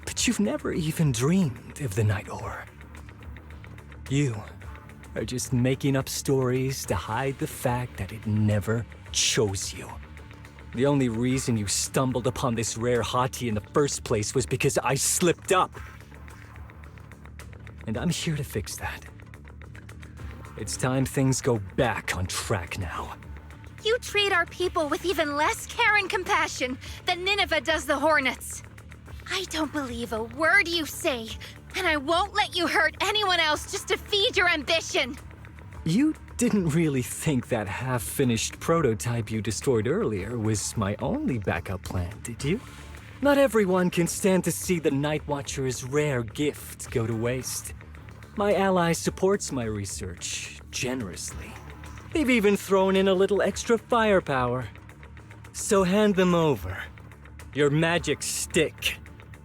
But you've never even dreamed of the Night Horror. You are just making up stories to hide the fact that it never chose you. The only reason you stumbled upon this rare hottie in the first place was because I slipped up. and I'm here to fix that. It's time things go back on track now. You treat our people with even less care and compassion than Nineveh does the Hornets. I don't believe a word you say, and I won't let you hurt anyone else just to feed your ambition. You didn't really think that half-finished prototype you destroyed earlier was my only backup plan, did you? Not everyone can stand to see the Night Watcher's rare gift go to waste. My ally supports my research generously. They've even thrown in a little extra firepower. So hand them over. Your magic stick.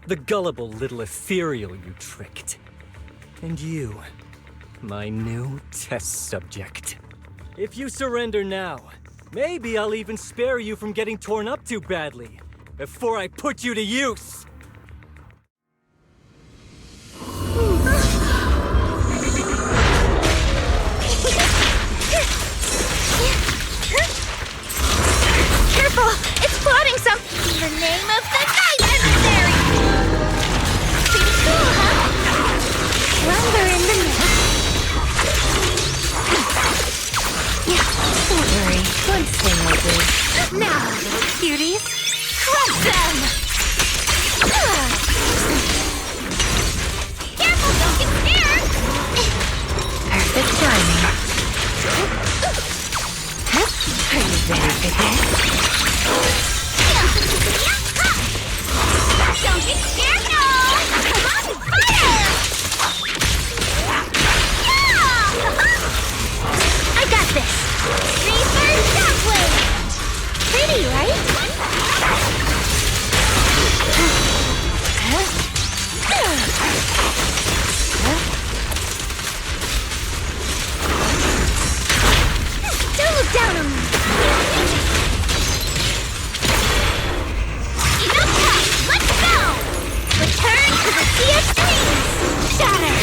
The gullible little ethereal you tricked. And you, my new test subject. If you surrender now, maybe I'll even spare you from getting torn up too badly before I put you to use. Careful! It's plotting some... In the name of the night emissary! Pretty cool, huh? Lumber in the nest. Yeah, don't worry. One thing will do. Now, little cuties, crush them! Careful, don't get scared! Perfect timing. Are you ready for this? Don't get scared, no! Come on, fire! I got this! Reverse shockwave! Pretty, right? Don't look down on me! Enough time! Let's go! Return to the Sea of Dreams! Shatter!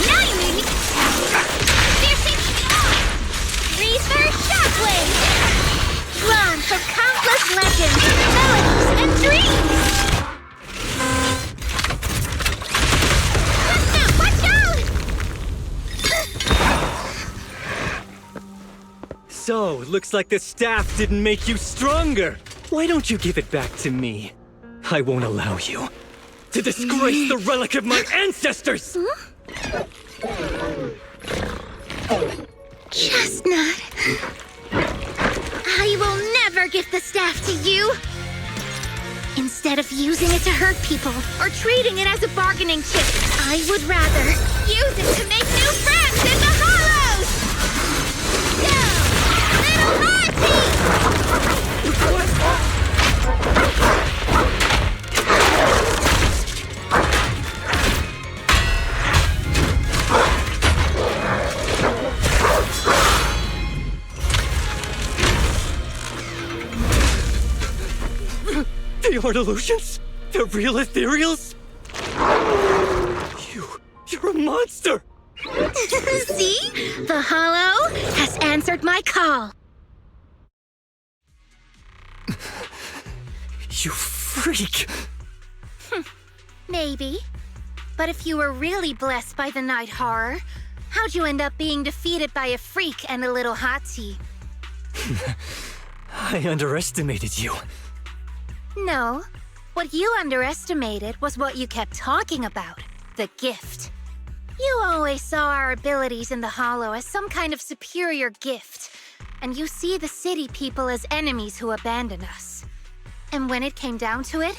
Now you made me... Piercing Reverse shockwave! Drawn from countless legends, melodies, and dreams! Watch out! So, looks like the staff didn't make you stronger. Why don't you give it back to me? I won't allow you to disgrace the relic of my ancestors! Chestnut. I will never give the staff to you. Instead of using it to hurt people or treating it as a bargaining chip, I would rather use it to make new friends in the hollows! Go, little They aren't illusions? They're real ethereals? You're a monster! See? The hollow has answered my call. You freak! Maybe. But if you were really blessed by the night horror, how'd you end up being defeated by a freak and a little hot tea? I underestimated you. No. What you underestimated was what you kept talking about. The gift. You always saw our abilities in the Hollow as some kind of superior gift, and you see the city people as enemies who abandon us. And when it came down to it,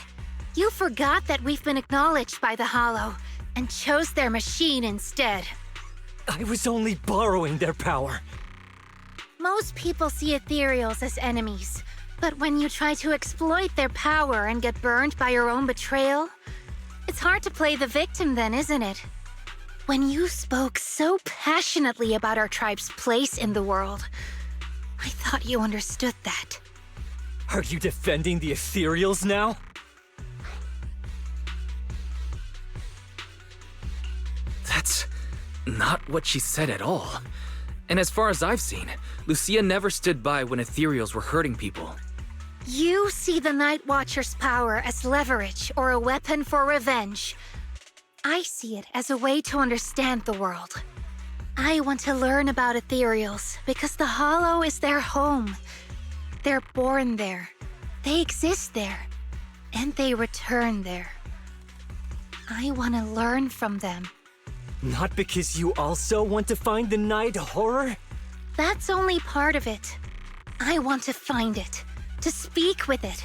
you forgot that we've been acknowledged by the Hollow and chose their machine instead. I was only borrowing their power. Most people see ethereals as enemies, but when you try to exploit their power and get burned by your own betrayal, it's hard to play the victim then, isn't it? When you spoke so passionately about our tribe's place in the world, I thought you understood that. Are you defending the ethereals now? That's not what she said at all. And as far as I've seen, Lucia never stood by when ethereals were hurting people. You see the Night Watcher's power as leverage or a weapon for revenge. I see it as a way to understand the world. I want to learn about ethereals because the Hollow is their home. They're born there. They exist there. And they return there. I want to learn from them. Not because you also want to find the night horror? That's only part of it. I want to find it, to speak with it,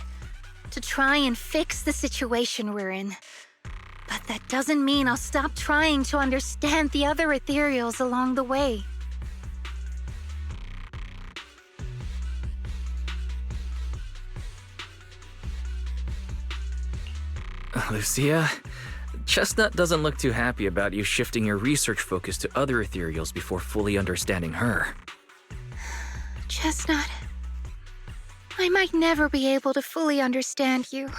to try and fix the situation we're in. But that doesn't mean I'll stop trying to understand the other ethereals along the way. Lucia, Chestnut doesn't look too happy about you shifting your research focus to other ethereals before fully understanding her. Chestnut, I might never be able to fully understand you.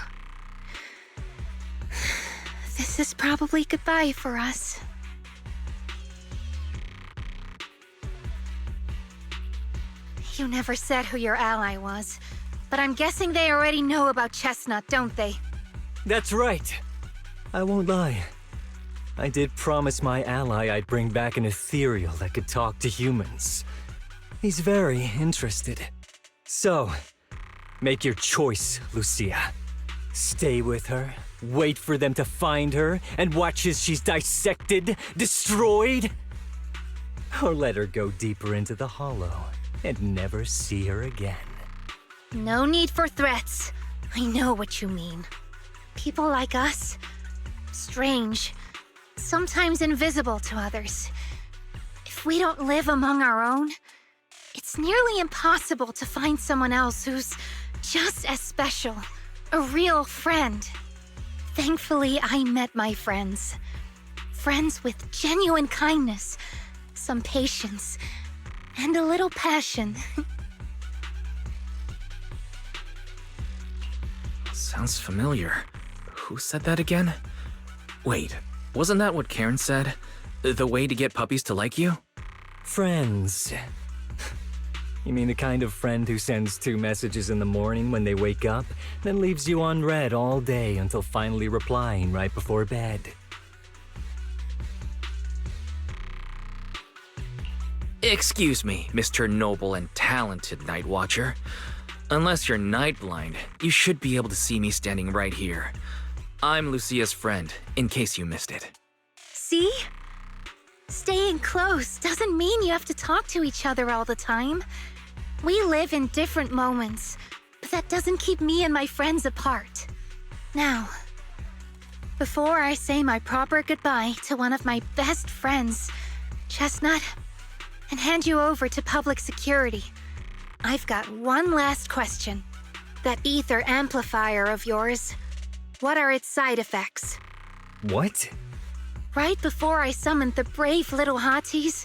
This is probably goodbye for us. You never said who your ally was, but I'm guessing they already know about Chestnut, don't they? That's right. I won't lie. I did promise my ally I'd bring back an ethereal that could talk to humans. He's very interested. So, make your choice, Lucia. Stay with her, wait for them to find her, and watch as she's dissected, destroyed? Or let her go deeper into the Hollow and never see her again. No need for threats. I know what you mean. People like us, strange, sometimes invisible to others. If we don't live among our own, it's nearly impossible to find someone else who's just as special, a real friend. Thankfully, I met my friends. Friends with genuine kindness, some patience, and a little passion. Sounds familiar. Who said that again? Wait, wasn't that what Karen said? The way to get puppies to like you? Friends. You mean the kind of friend who sends 2 messages in the morning when they wake up, then leaves you unread all day until finally replying right before bed? Excuse me, Mr. Noble and Talented Night Watcher. Unless you're night blind, you should be able to see me standing right here. I'm Lucia's friend, in case you missed it. See? Staying close doesn't mean you have to talk to each other all the time. We live in different moments, but that doesn't keep me and my friends apart. Now, before I say my proper goodbye to one of my best friends, Chestnut, and hand you over to public security, I've got one last question. That ether amplifier of yours, what are its side effects? What? Right before I summoned the brave little hotties,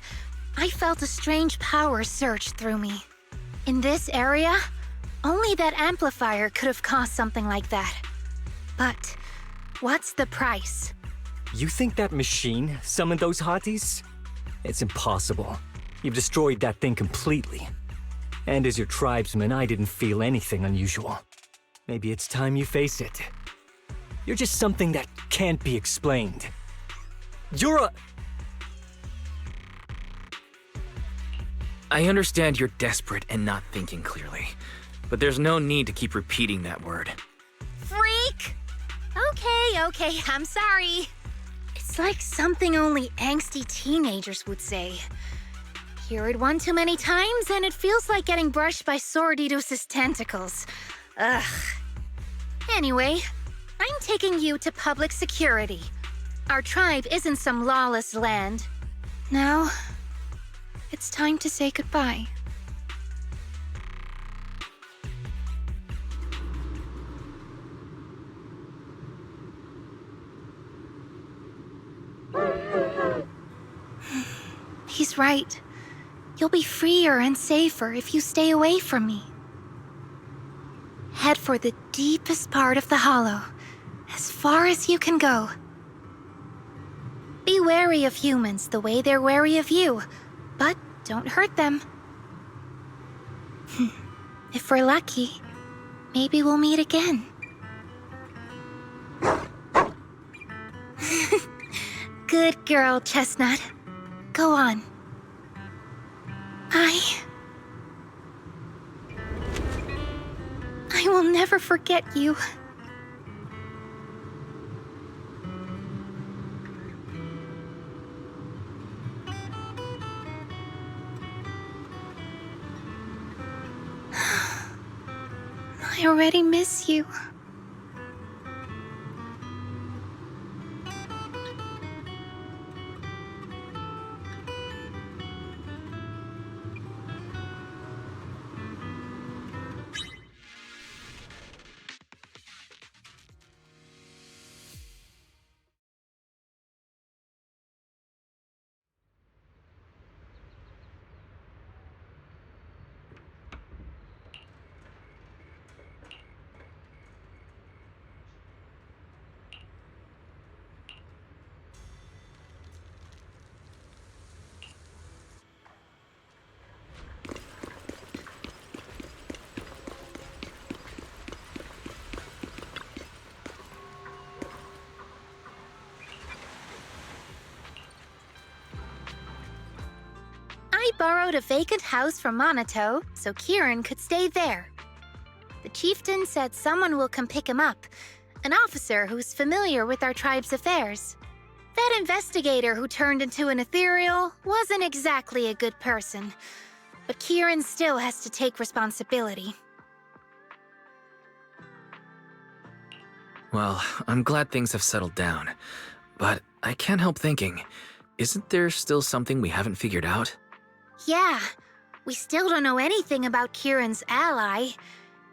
I felt a strange power surge through me. In this area, only that amplifier could have caused something like that. But what's the price? You think that machine summoned those hotties? It's impossible. You've destroyed that thing completely. And as your tribesman, I didn't feel anything unusual. Maybe it's time you face it. You're just something that can't be explained. You're a... I understand you're desperate and not thinking clearly, but there's no need to keep repeating that word. Freak! Okay, I'm sorry. It's like something only angsty teenagers would say. Hear it one too many times and it feels like getting brushed by Sordidus's tentacles. Ugh. Anyway, I'm taking you to public security. Our tribe isn't some lawless land. Now, it's time to say goodbye. He's right. You'll be freer and safer if you stay away from me. Head for the deepest part of the Hollow, as far as you can go. Be wary of humans the way they're wary of you, but Don't hurt them. If we're lucky, maybe we'll meet again. Good girl, Chestnut. Go on. I will never forget you. I already miss you. I borrowed a vacant house from Monato so Kieran could stay there. The chieftain said someone will come pick him up, an officer who's familiar with our tribe's affairs. That investigator who turned into an ethereal wasn't exactly a good person, but Kieran still has to take responsibility. Well, I'm glad things have settled down, but I can't help thinking, isn't there still something we haven't figured out? Yeah, we still don't know anything about Kieran's ally.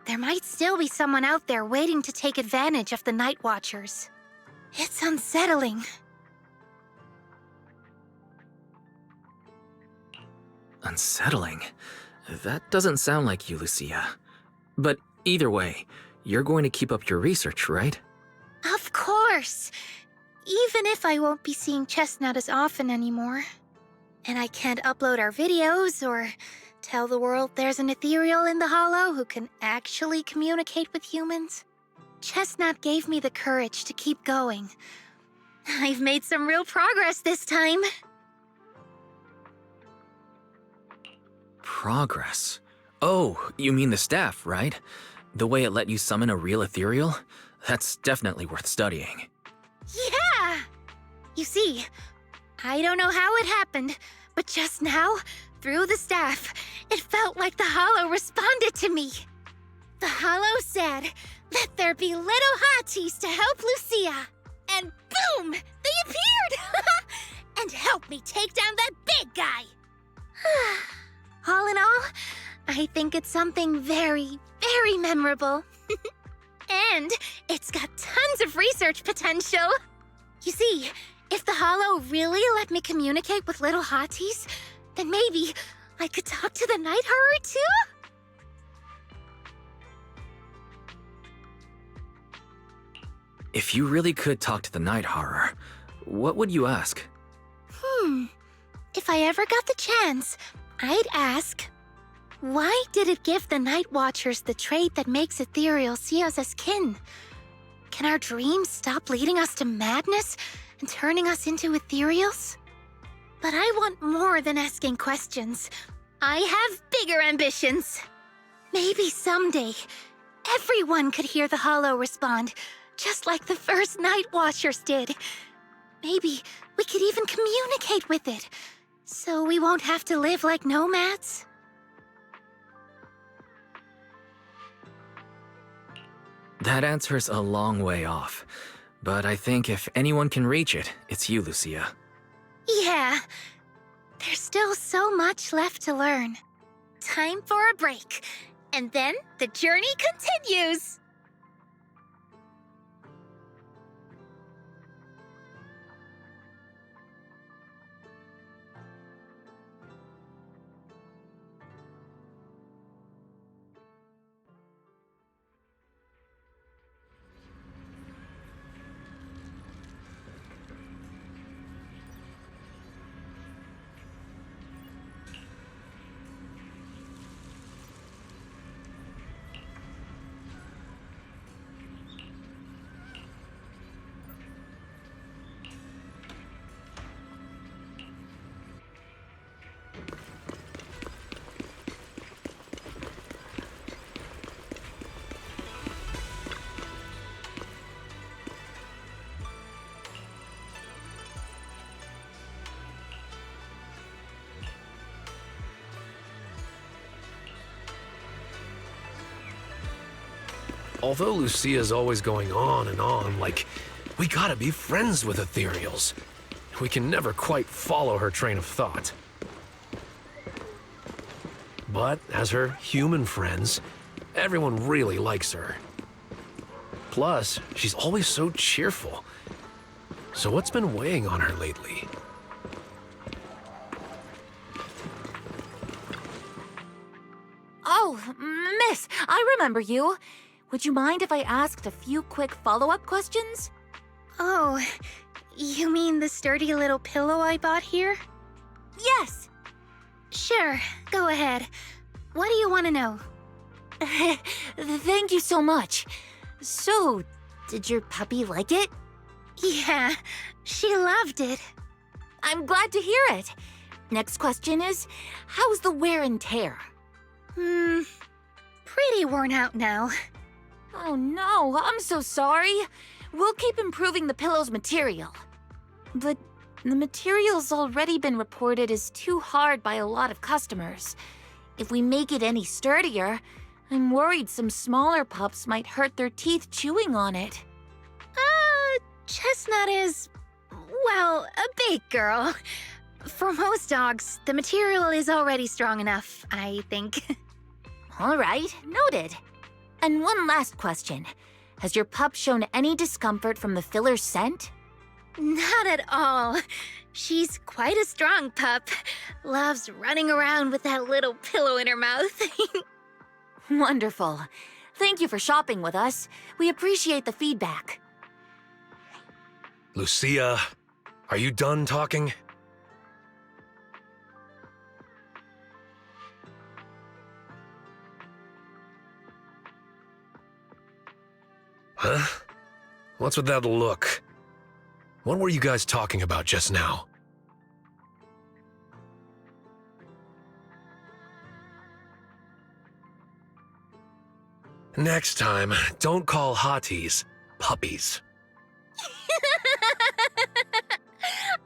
There might still be someone out there waiting to take advantage of the Night Watchers. It's unsettling. Unsettling? That doesn't sound like you, Lucia. But either way, you're going to keep up your research, right? Of course! Even if I won't be seeing Chestnut as often anymore. And I can't upload our videos or tell the world there's an ethereal in the Hollow who can actually communicate with humans. Chestnut gave me the courage to keep going. I've made some real progress this time. Progress? Oh, you mean the staff, right? The way it let you summon a real ethereal? That's definitely worth studying. Yeah! You see, I don't know how it happened, but just now, through the staff, it felt like the Hollow responded to me. The Hollow said, "Let there be little hotties to help Lucia." And boom! They appeared! And helped me take down that big guy. All in all, I think it's something very, very memorable. And it's got tons of research potential. You see, if the Hollow really let me communicate with little hotties, then maybe I could talk to the Night Horror too? If you really could talk to the Night Horror, what would you ask? If I ever got the chance, I'd ask, why did it give the Night Watchers the trait that makes ethereal see us as kin? Can our dreams stop leading us to madness and turning us into ethereals? But I want more than asking questions. I have bigger ambitions. Maybe someday, everyone could hear the Hollow respond, just like the first Night Watchers did. Maybe we could even communicate with it, so we won't have to live like nomads. That answer's a long way off, but I think if anyone can reach it, it's you, Lucia. Yeah, there's still so much left to learn. Time for a break, and then the journey continues. Although Lucia's always going on and on, like, we gotta be friends with ethereals. We can never quite follow her train of thought. But as her human friends, everyone really likes her. Plus, she's always so cheerful. So what's been weighing on her lately? Oh, miss, I remember you. Would you mind if I asked a few quick follow-up questions? Oh, you mean the sturdy little pillow I bought here? Yes. Sure, go ahead. What do you want to know? Thank you so much. So, did your puppy like it? Yeah, she loved it. I'm glad to hear it. Next question is, how's the wear and tear? Pretty worn out now. Oh no, I'm so sorry. We'll keep improving the pillow's material. But the material's already been reported as too hard by a lot of customers. If we make it any sturdier, I'm worried some smaller pups might hurt their teeth chewing on it. Chestnut is, well, a big girl. For most dogs, the material is already strong enough, I think. All right, noted. And one last question. Has your pup shown any discomfort from the filler's scent? Not at all. She's quite a strong pup. Loves running around with that little pillow in her mouth. Wonderful. Thank you for shopping with us. We appreciate the feedback. Lucia, are you done talking? Huh? What's with that look? What were you guys talking about just now? Next time, don't call hotties puppies.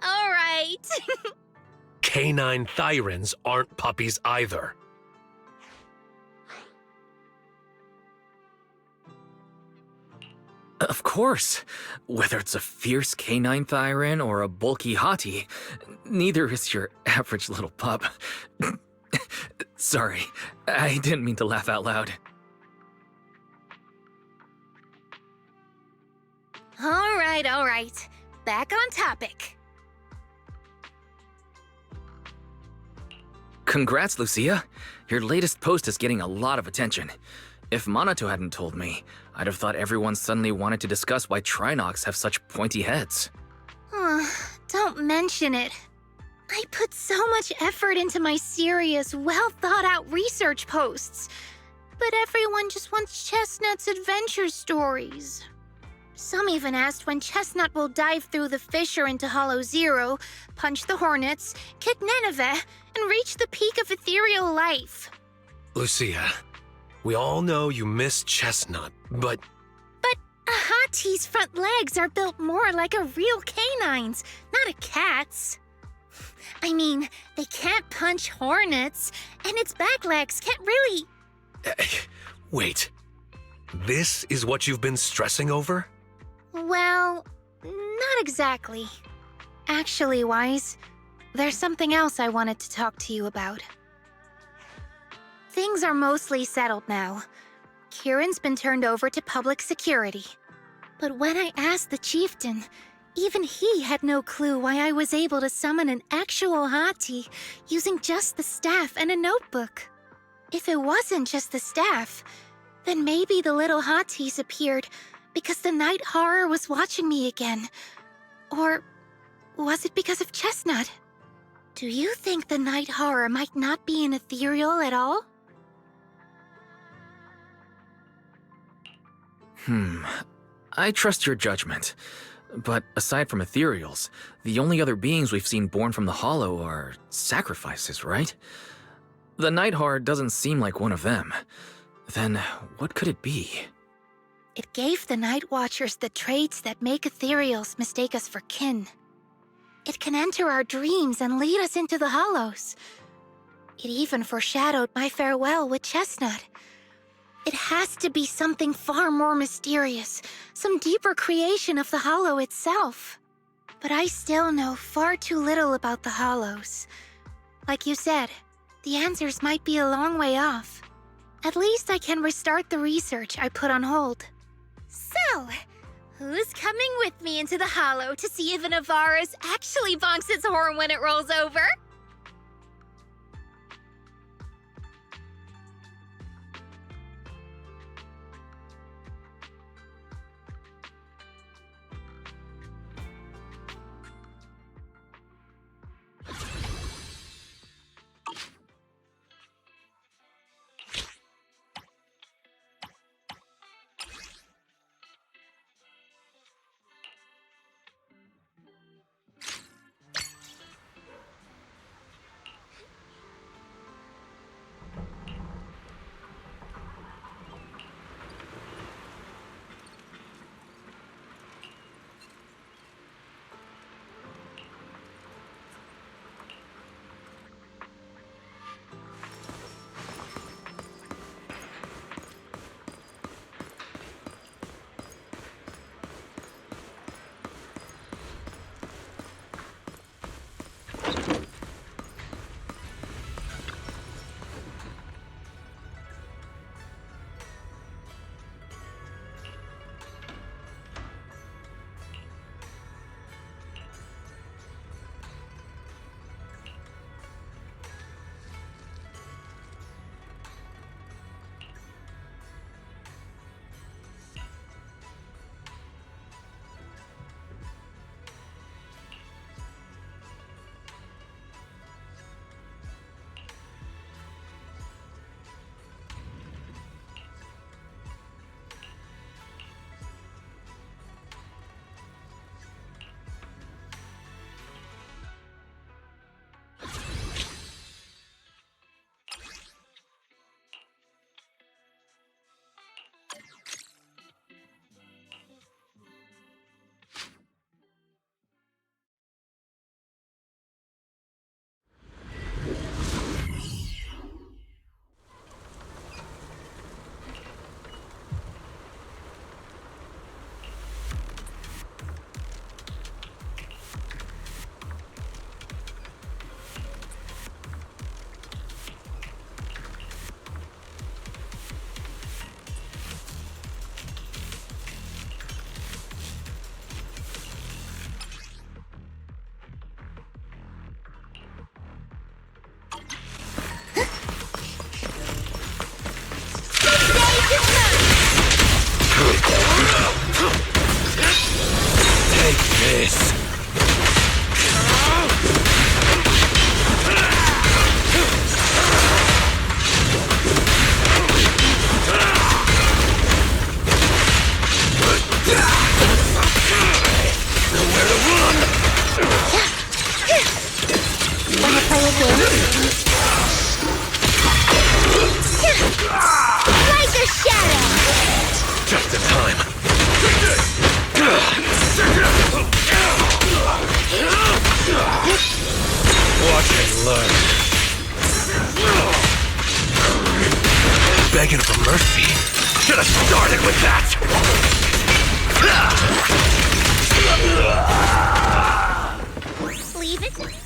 All right. Canine thyrans aren't puppies either. Of course. Whether it's a fierce canine thyran or a bulky hottie, neither is your average little pup. Sorry, I didn't mean to laugh out loud. All right. Back on topic. Congrats, Lucia. Your latest post is getting a lot of attention. If Monato hadn't told me, I'd have thought everyone suddenly wanted to discuss why Trinocs have such pointy heads. Don't mention it. I put so much effort into my serious, well-thought-out research posts. But everyone just wants Chestnut's adventure stories. Some even asked when Chestnut will dive through the fissure into Hollow Zero, punch the hornets, kick Nineveh, and reach the peak of ethereal life. Lucia, we all know you miss Chestnut, but... But a hottie's front legs are built more like a real canine's, not a cat's. I mean, they can't punch hornets, and its back legs can't really... Wait. This is what you've been stressing over? Well, not exactly. Actually, Wise, there's something else I wanted to talk to you about. Things are mostly settled now. Kieran's been turned over to public security. But when I asked the chieftain, even he had no clue why I was able to summon an actual hottie using just the staff and a notebook. If it wasn't just the staff, then maybe the little hotties appeared because the night horror was watching me again. Or was it because of Chestnut? Do you think the night horror might not be an ethereal at all? I trust your judgment. But aside from ethereals, the only other beings we've seen born from the Hollow are sacrifices, right? The night horror doesn't seem like one of them. Then what could it be? It gave the Night Watchers the traits that make ethereals mistake us for kin. It can enter our dreams and lead us into the Hollows. It even foreshadowed my farewell with Chestnut. It has to be something far more mysterious, some deeper creation of the Hollow itself. But I still know far too little about the Hollows. Like you said, the answers might be a long way off. At least I can restart the research I put on hold. So, who's coming with me into the Hollow to see if an Avaris actually bonks its horn when it rolls over? Begging for mercy. Should have started with that. Leave it.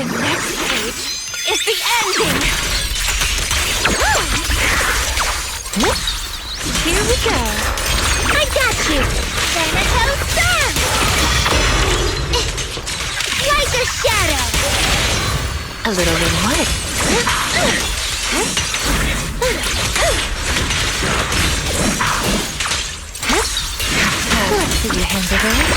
The next page is the ending. Here we go. I got you. Thanatos Sun! Like a shadow. A little reward. Let's see your hands over it.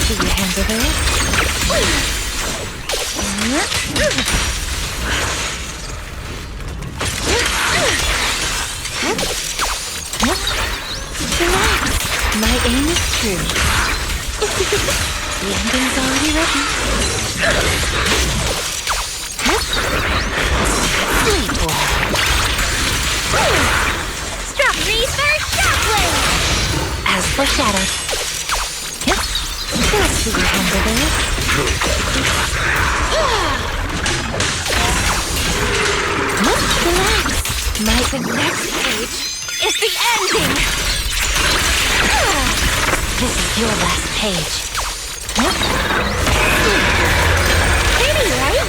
See your hands over it. Relax. My aim is true. The ending's already written. Sleep well. Strawberries for shockwave! As foreshadowed. Let's see your hands over it. Relax. The next page is the ending. This is your last page. Pretty, right?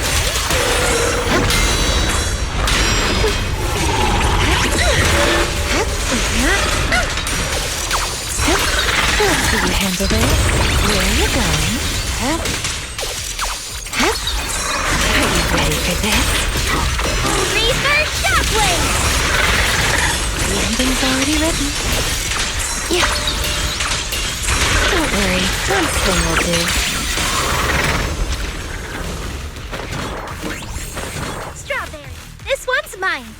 Let's see your hands over it. Where are you going? Are you ready for this? Reverse shockwave! The ending's already written. Yeah. Don't worry, one swing will do. Strawberry, this one's mine.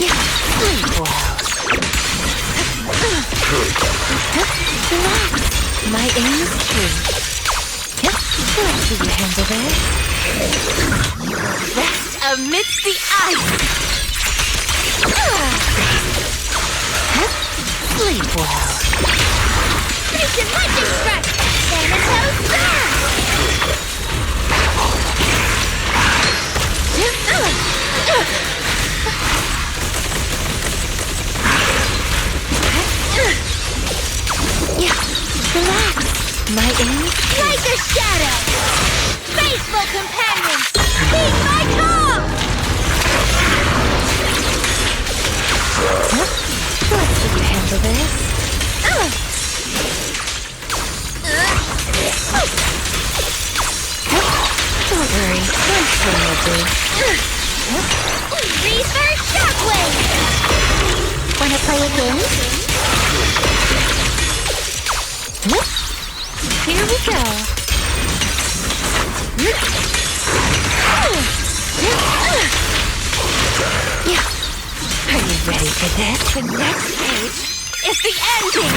Sleep well. Relax. My aim is true. Let's see you handle this. Rest amidst the ice. Sleep well. Station lightning strike. Thanatos fast. Relax. My aim is like a shadow. Faithful companions, heed my call. Let's see you handle this. Don't worry, one swing will do. Reverse shockwave. Wanna play a game? Here we go. Are you ready for this? The next stage is the ending.